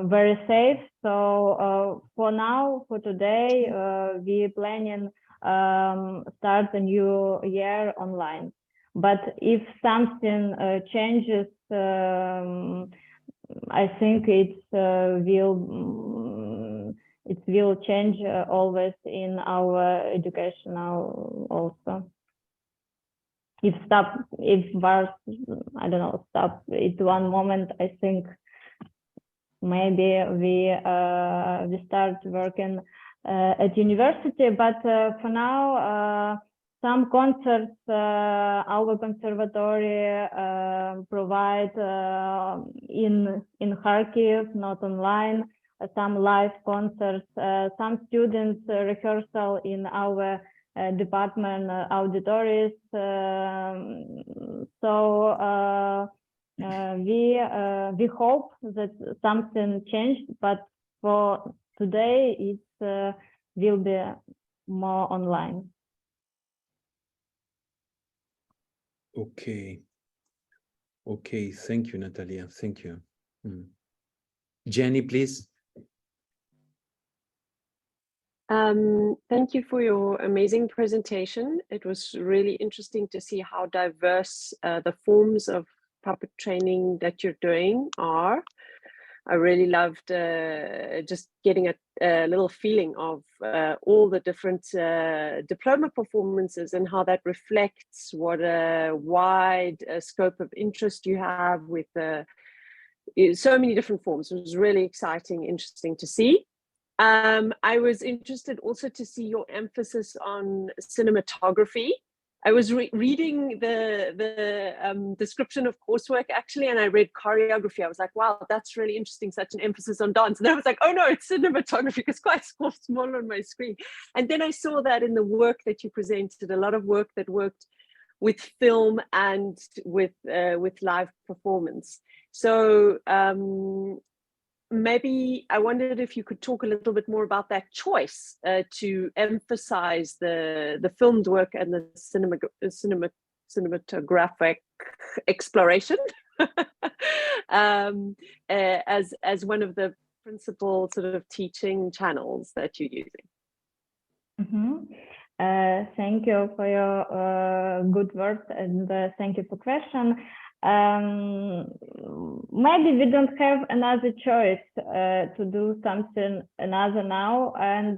Speaker 2: very safe. So for now, for today, we planning start the new year online. But if something changes, I think it will change always in our educational also. If bars, I don't know, stop at one moment, I think maybe we start working at university. But for now, some concerts our conservatory provide in Kharkiv, not online. some live concerts, some students rehearsal in our department auditories. We hope that something changed, but for today it will be more online.
Speaker 1: Okay. Okay, thank you, Natalia. Thank you. Jenny, please.
Speaker 9: Thank you for your amazing presentation. It was really interesting to see how diverse the forms of puppet training that you're doing are. I really loved just getting a little feeling of all the different diploma performances and how that reflects what a wide scope of interest you have with so many different forms. It was really exciting, interesting to see. I was interested also to see your emphasis on cinematography. I was reading the description of coursework actually, and I read choreography. I was like, wow, that's really interesting, such an emphasis on dance. And I was like, oh no, it's cinematography, because quite small on my screen. And then I saw that in the work that you presented, a lot of work that worked with film and with live performance. So maybe I wondered if you could talk a little bit more about that choice to emphasize the filmed work and the cinematographic exploration as one of the principal sort of teaching channels that you're using.
Speaker 2: Thank you for your good words, and thank you for question. Maybe we don't have another choice to do something another now, and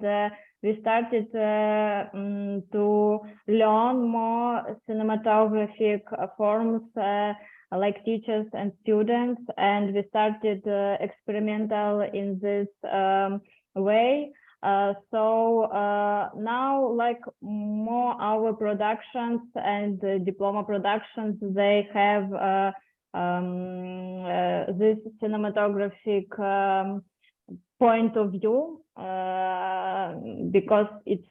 Speaker 2: we started to learn more cinematographic forms like teachers and students, and we started experimental in this way. So now, like more our productions and diploma productions, they have this cinematographic point of view, because it's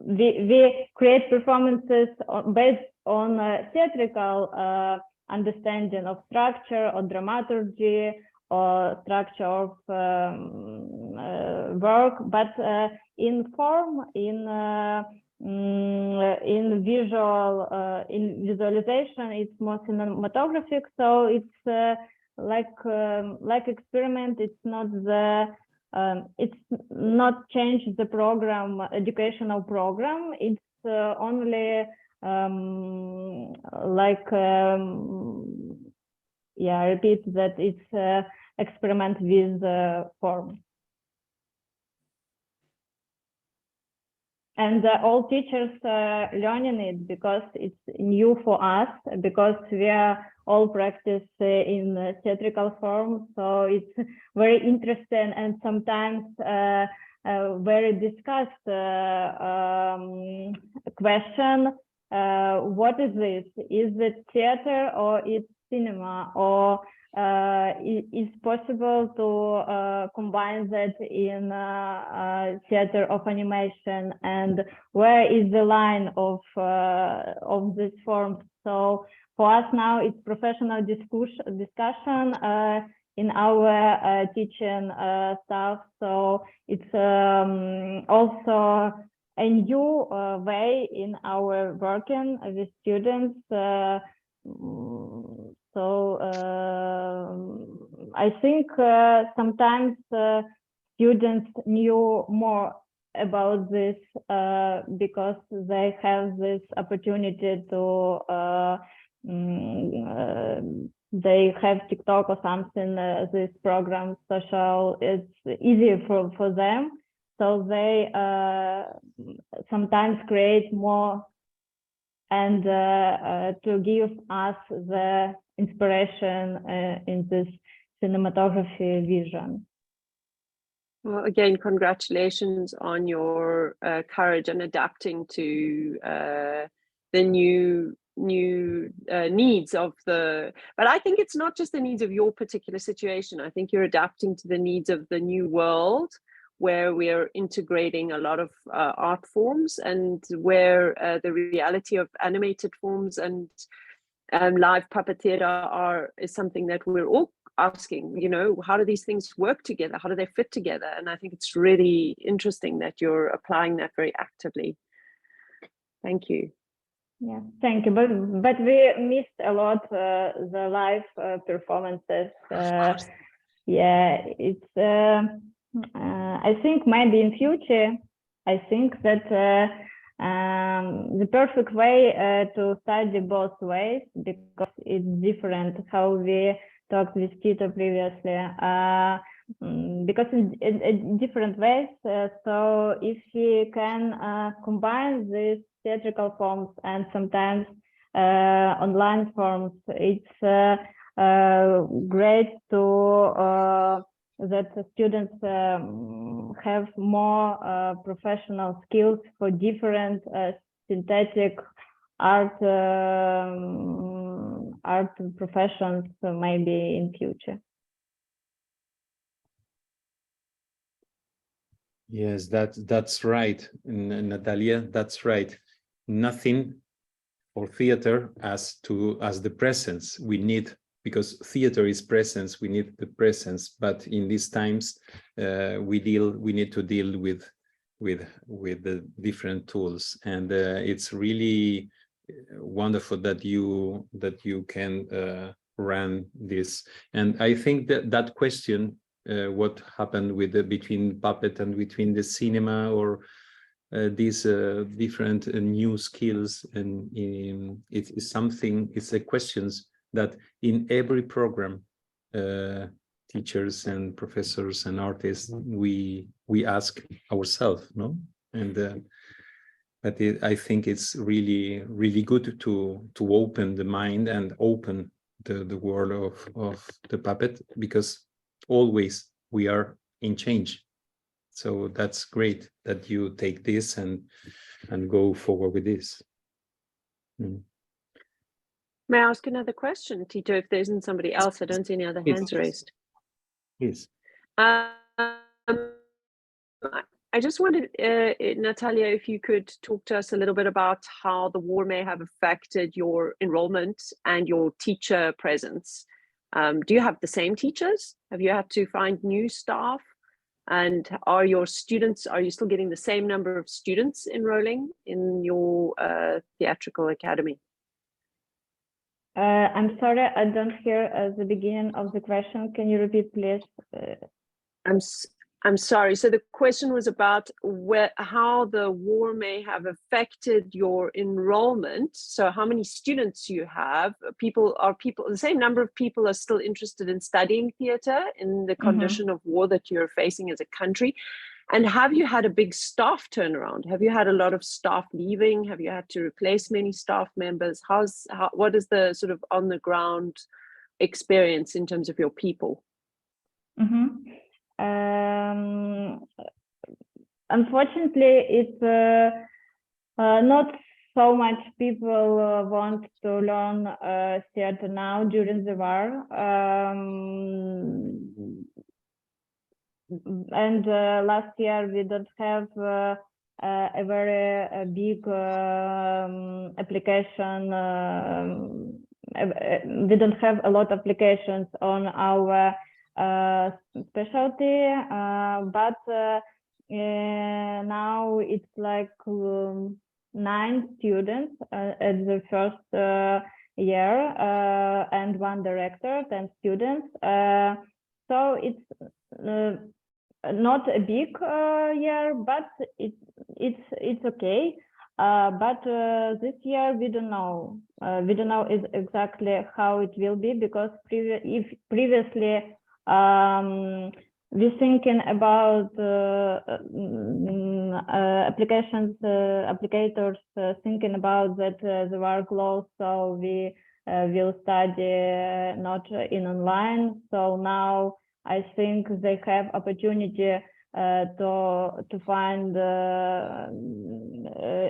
Speaker 2: we create performances based on theatrical understanding of structure or dramaturgy or structure of work, but in form, in visual, in visualization, it's more cinematographic. So it's like experiment. It's not the it's not change the program, educational program. It's only yeah, I repeat that it's experiment with form. And all teachers learning it because it's new for us, because we are all practice in theatrical form. So it's very interesting and sometimes very discussed question. What is this? Is it theater or it's cinema? Or is possible to combine that in theater of animation, and where is the line of this form? So for us now it's professional discussion in our teaching staff. So it's also a new way in our working with students. So I think sometimes students knew more about this because they have this opportunity to they have TikTok or something, this program social, it's easier for them. So they sometimes create more and to give us the inspiration in this cinematography vision.
Speaker 9: Well, again, congratulations on your courage and adapting to the new needs of the, but I think it's not just the needs of your particular situation. I think you're adapting to the needs of the new world, where we're integrating a lot of art forms, and where the reality of animated forms and live puppet theater is something that we're all asking, you know, how do these things work together? How do they fit together? And I think it's really interesting that you're applying that very actively. Thank you.
Speaker 2: Yeah, thank you. But we missed a lot the live performances. Yeah, it's. I think maybe in future, I think that the perfect way to study both ways, because it's different how we talked with Tito previously, because in different ways. So if we can combine these theatrical forms and sometimes online forms, it's great to that the students have more professional skills for different synthetic art professions, maybe in future.
Speaker 1: Yes, that's right, Natalia. That's right. Nothing for theater as the presence we need, because theater is presence. We need the presence, but in these times we need to deal with the different tools, and it's really wonderful that you can run this. And I think that question, what happened with between puppet and between the cinema, or these different new skills, and it is something. It's a questions that in every program, teachers and professors and artists, we ask ourselves, no? And but I think it's really good to open the mind and open the world of the puppet, because always we are in change. So that's great that you take this and go forward with this.
Speaker 9: May I ask another question, Tito, if there isn't somebody else? I don't see any other hands raised.
Speaker 1: Please.
Speaker 9: I just wanted, Natalia, if you could talk to us a little bit about how the war may have affected your enrollment and your teacher presence. Do you have the same teachers? Have you had to find new staff? And are you still getting the same number of students enrolling in your theatrical academy?
Speaker 2: I'm sorry, I don't hear the beginning of the question. Can you repeat, please?
Speaker 9: I'm sorry. So the question was about how the war may have affected your enrollment. So how many students you have? The same number of people are still interested in studying theater in the condition of war that you're facing as a country? And have you had a big staff turnaround? Have you had a lot of staff leaving? Have you had to replace many staff members? What is the sort of on the ground experience in terms of your people?
Speaker 2: Unfortunately, it's not so much people want to learn theater now during the war. And last year we don't have a very big application. We don't have a lot of applications on our specialty, but now it's like 9 students at the first year, and 1 director, 10 students. So it's not a big year, but it's okay. But this year we don't know. We don't know exactly how it will be, because previously we're thinking about applicators thinking about that the war closed, so we will study not in online. So now I think they have opportunity to find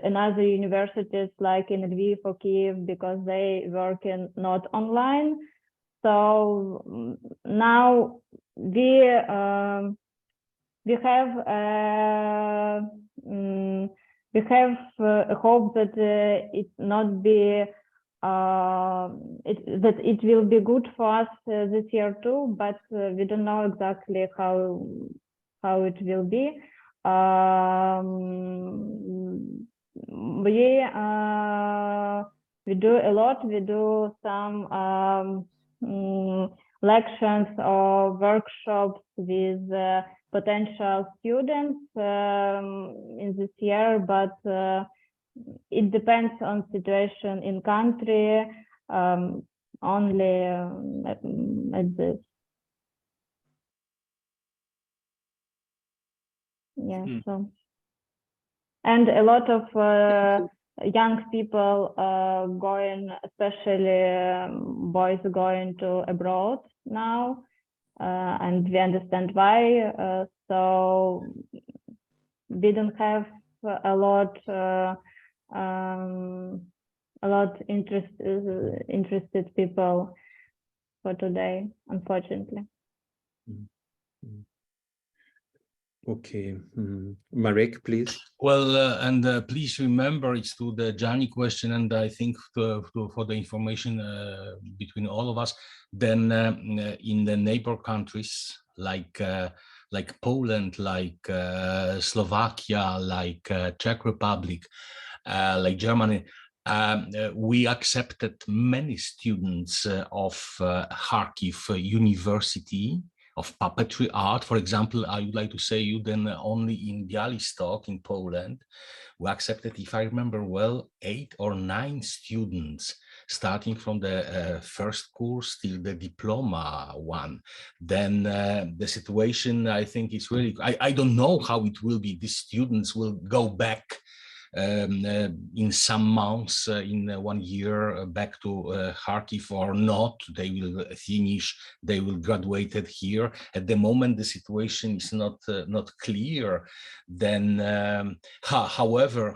Speaker 2: another universities like in Lviv or Kiev, because they working not online. So now we have a hope that it not be that it will be good for us this year too, but we don't know exactly how it will be. We do a lot. We do some lections or workshops with potential students in this year, but it depends on situation in country, only at this. Yeah, so. And a lot of young people going, especially boys going to abroad now, and we understand why. So we don't have a lot interested people for today, unfortunately.
Speaker 1: Okay, Marek, please.
Speaker 8: Well, and please remember, it's to the Gianni question, and I think for the information between all of us, then in the neighbor countries like Poland, like Slovakia, like Czech Republic, like Germany, we accepted many students of Kharkiv University of puppetry art. For example, I would like to say you then only in Białystok in Poland, we accepted, if I remember well, 8 or 9 students, starting from the first course till the diploma one. Then the situation, I think, is really, I don't know how it will be. These students will go back in some months, in 1 year, back to Kharkiv or not. They will finish, they will graduate here. At the moment, the situation is not clear. Then, however,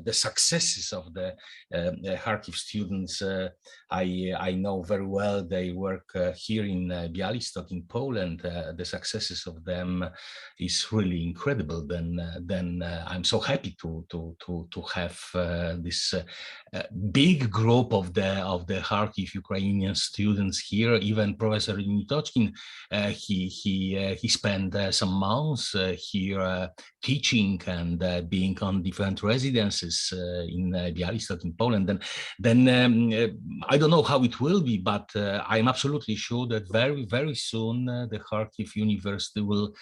Speaker 8: the successes of the Kharkiv students, I know very well. They work here in Białystok in Poland. The successes of them is really incredible. Then I'm so happy to have this big group of the Kharkiv Ukrainian students here. Even Professor Nitochkin, he spent some months here teaching and being on different residences in Białystok in Poland. Then I don't know how it will be, but I'm absolutely sure that very soon the Kharkiv University will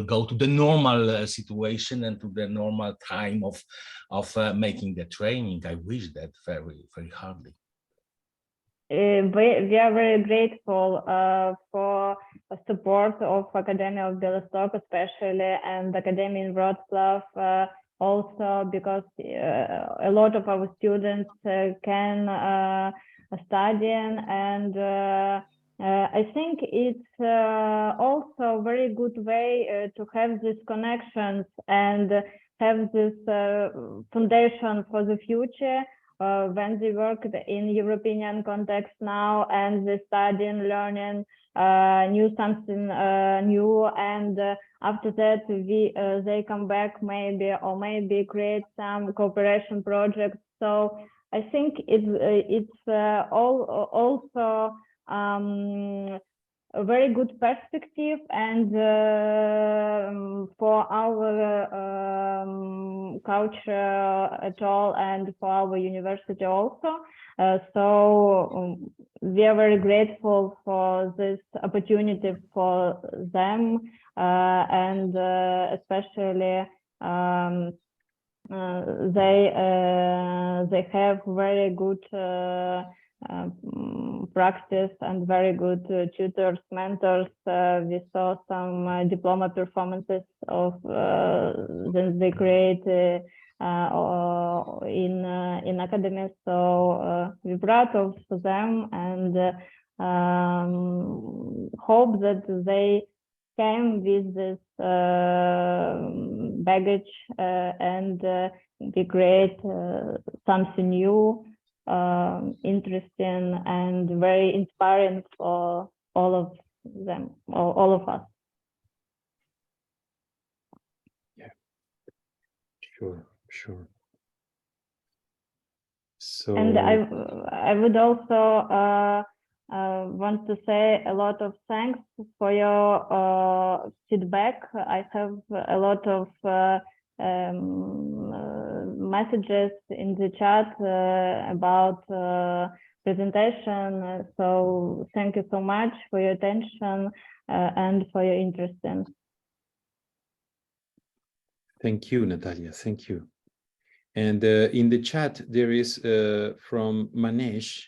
Speaker 8: go to the normal situation and to the normal time of making the training. I wish that very hardly.
Speaker 2: We are very grateful for support of Academy of Białystok, especially, and Academy in Wrocław also, because a lot of our students can study, and I think it's also a very good way to have these connections and have this foundation for the future when they work in European context now, and they studying, learning something new, and after that they come back maybe create some cooperation projects. So I think it's also a very good perspective, and for our culture at all, and for our university also. So we are very grateful for this opportunity for them, and especially they have very good practice and very good tutors, mentors. We saw some diploma performances of that they create in academy. So we're proud of them, and hope that they came with this baggage and we create something new, interesting and very inspiring for all of them, or all of us.
Speaker 1: Yeah, sure. So,
Speaker 2: And I would also want to say a lot of thanks for your feedback. I have a lot of messages in the chat about presentation. So thank you so much for your attention and for your interest in.
Speaker 1: thank you, Natalia. Thank you. And in the chat, there is from Manesh,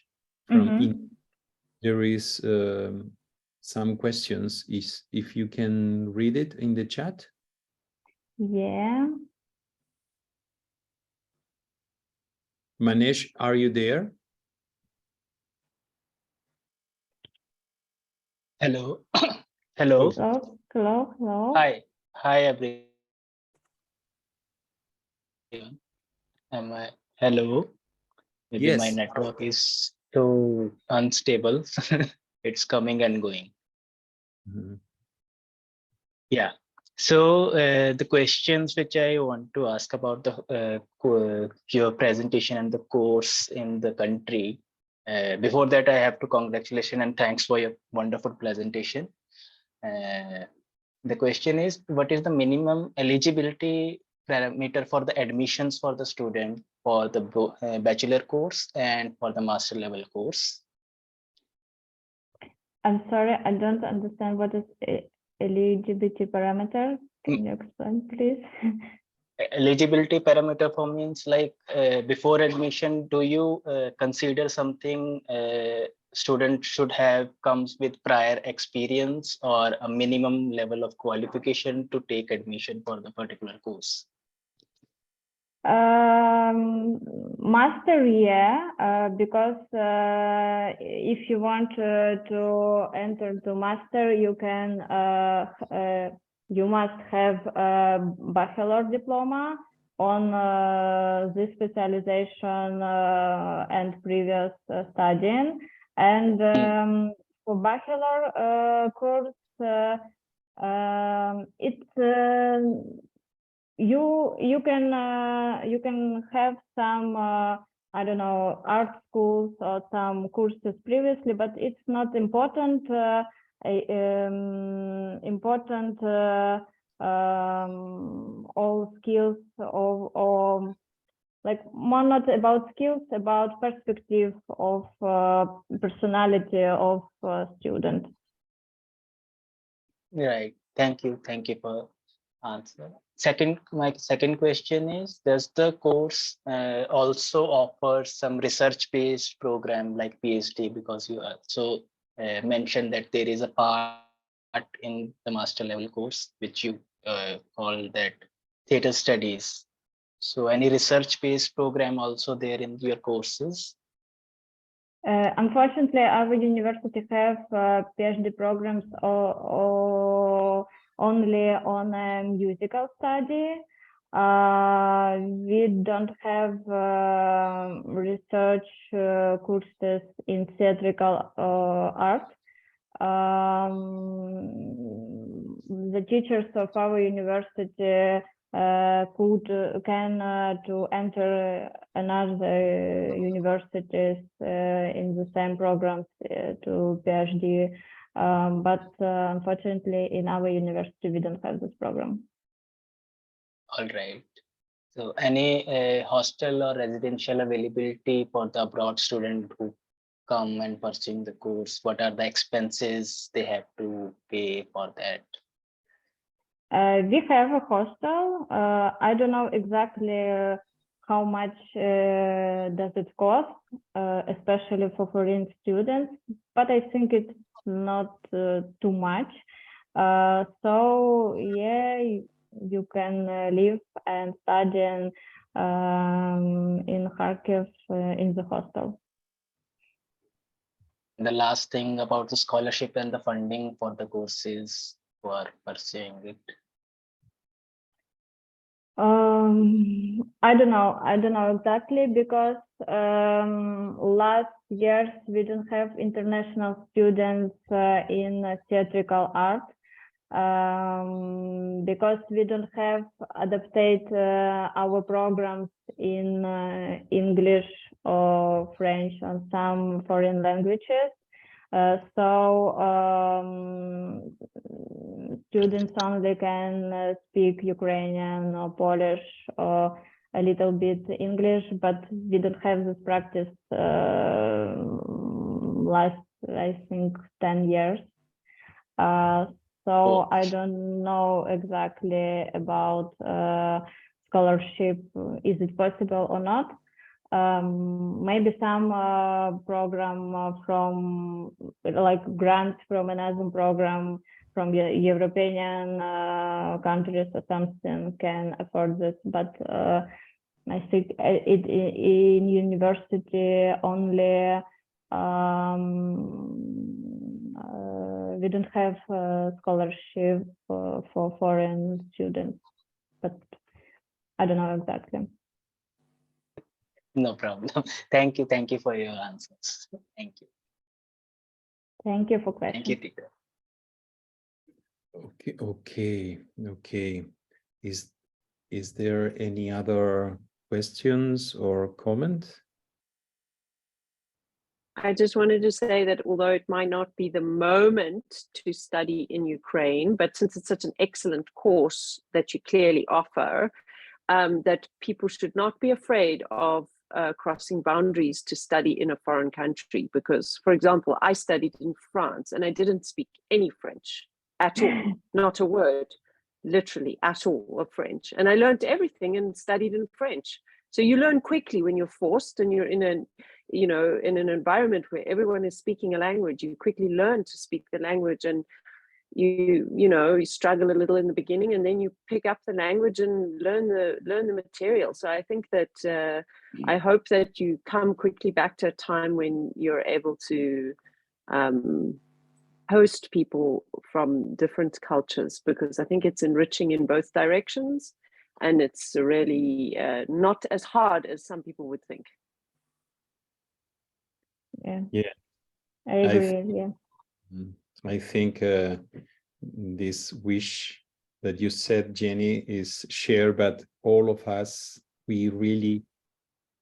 Speaker 1: there is some questions. If you can read it in the chat.
Speaker 2: Yeah.
Speaker 1: Manesh, are you there?
Speaker 10: Hello. Hello.
Speaker 2: Hello.
Speaker 10: Hi everyone. Hello. Maybe my
Speaker 1: Yes.
Speaker 10: network is so unstable. It's coming and going. Yeah. So the questions which I want to ask about your presentation and the course in the country. Before that, I have to congratulations and thanks for your wonderful presentation. The question is, what is the minimum eligibility parameter for the admissions for the student for the bachelor course and for the master level course?
Speaker 2: I'm sorry, I don't understand what is eligibility parameter. Can you explain, please?
Speaker 10: Eligibility parameter for means like before admission, do you consider something student should have comes with prior experience or a minimum level of qualification to take admission for the particular course?
Speaker 2: Master, yeah, because if you want to enter to master, you can you must have a bachelor diploma on this specialization and previous studying. And for bachelor course, it's you can have some I don't know, art schools or some courses previously, but it's not important. Important all skills or like more not about skills, about perspective of personality of student.
Speaker 10: Right. Thank you for answer. My second question is, does the course also offer some research-based program like PhD? Because you also mentioned that there is a part in the master level course which you call that theater studies. So any research-based program also there in your courses?
Speaker 2: Unfortunately, our university have PhD programs or only on a musical study. We don't have research courses in theatrical art. The teachers of our university can to enter another universities in the same programs to PhD, but unfortunately in our university we don't have this program.
Speaker 10: All right. So any hostel or residential availability for the abroad student who come and pursue the course? What are the expenses they have to pay for that?
Speaker 2: We have a hostel. I don't know exactly how much does it cost, especially for foreign students, but I think it's not too much. So yeah, you can live and study in Kharkiv in the hostel.
Speaker 10: The last thing about the scholarship and the funding for the courses, who are pursuing it?
Speaker 2: I don't know exactly, because last years we don't have international students in theatrical art, because we don't have adapted our programs in English or French and some foreign languages. So students only can speak Ukrainian or Polish or a little bit English, but we don't have this practice last, I think, 10 years. So I don't know exactly about scholarship. Is it possible or not? Maybe some program from, like, grants from another program from the European countries or something can afford this, but I think in university only we don't have scholarship for foreign students, but I don't know exactly.
Speaker 10: No problem. Thank you for your answers. Thank you.
Speaker 2: Thank you for questions.
Speaker 10: Thank you, teacher.
Speaker 1: Okay. Is there any other questions or comment?
Speaker 9: I just wanted to say that although it might not be the moment to study in Ukraine, but since it's such an excellent course that you clearly offer, that people should not be afraid of crossing boundaries to study in a foreign country. Because, for example, I studied in France and I didn't speak any French at all, not a word, literally at all of French. And I learned everything and studied in French. So you learn quickly when you're forced and you're in an environment where everyone is speaking a language. You quickly learn to speak the language, and you struggle a little in the beginning, and then you pick up the language and learn the material. So I think that I hope that you come quickly back to a time when you're able to host people from different cultures, because I think it's enriching in both directions, and it's really not as hard as some people would think.
Speaker 2: Yeah. I agree.
Speaker 1: I think this wish that you said, Jenny, is shared, but all of us, we really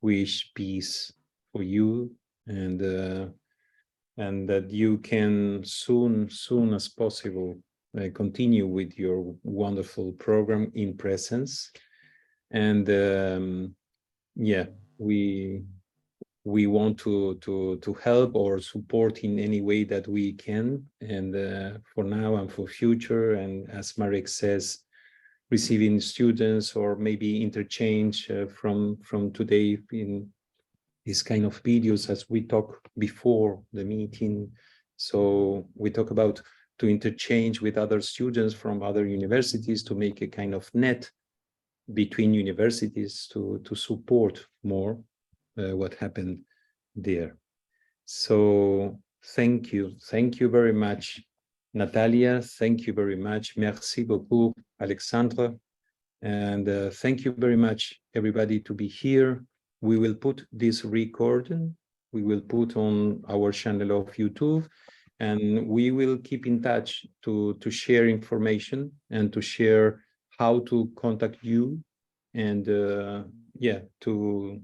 Speaker 1: wish peace for you, and that you can soon as possible continue with your wonderful program in presence. And we want to help or support in any way that we can, and for now and for future. And as Marek says, receiving students or maybe interchange from today in these kind of videos, as we talked before the meeting. So we talk about to interchange with other students from other universities to make a kind of net between universities to support more what happened there. So thank you very much, Natalia. Thank you very much. Merci beaucoup, Alexandra. And thank you very much, everybody, to be here. We will put this recording, we will put on our channel of YouTube, and we will keep in touch to share information and to share how to contact you, and to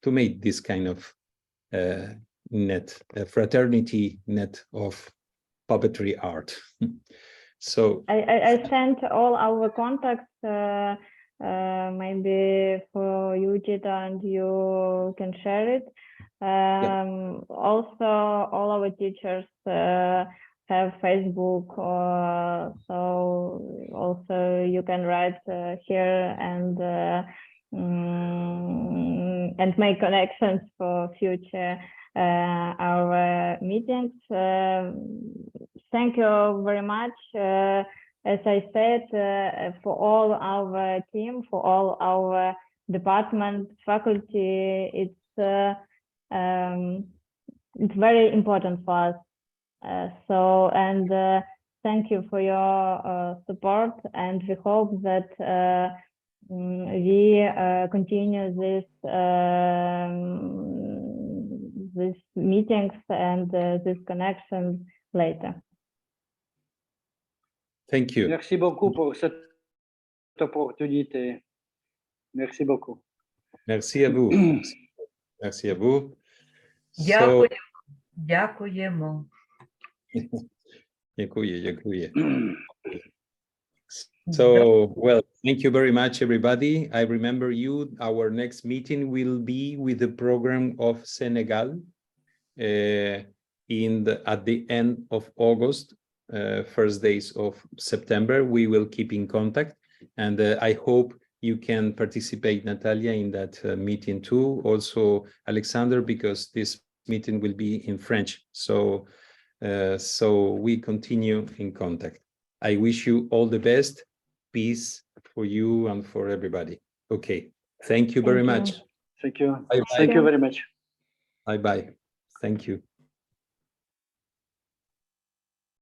Speaker 1: make this kind of net, fraternity net of puppetry art. So
Speaker 2: I sent all our contacts, maybe for you, Gita, and you can share it. Also, all our teachers have Facebook, so also you can write here and make connections for future our meetings. Thank you very much. As I said, for all our team, for all our department, faculty, it's very important for us. thank you for your support, and we hope that we continue these meetings and this connection later.
Speaker 1: Thank you.
Speaker 7: Merci beaucoup pour cette opportunité. Merci beaucoup.
Speaker 1: Merci à vous. Merci à vous.
Speaker 11: Дякую. Дякуємо.
Speaker 1: Дякую. So, well, thank you very much, everybody. I remember you, our next meeting will be with the program of Senegal at the end of August, first days of September. We will keep in contact, and I hope you can participate, Natalia, in that meeting too. Also, Alexander, because this meeting will be in French. So we continue in contact. I wish you all the best. Peace for you and for everybody. Okay. Thank you very much.
Speaker 7: Thank you.
Speaker 1: Bye-bye.
Speaker 7: Thank you very much.
Speaker 1: Bye-bye. Thank you.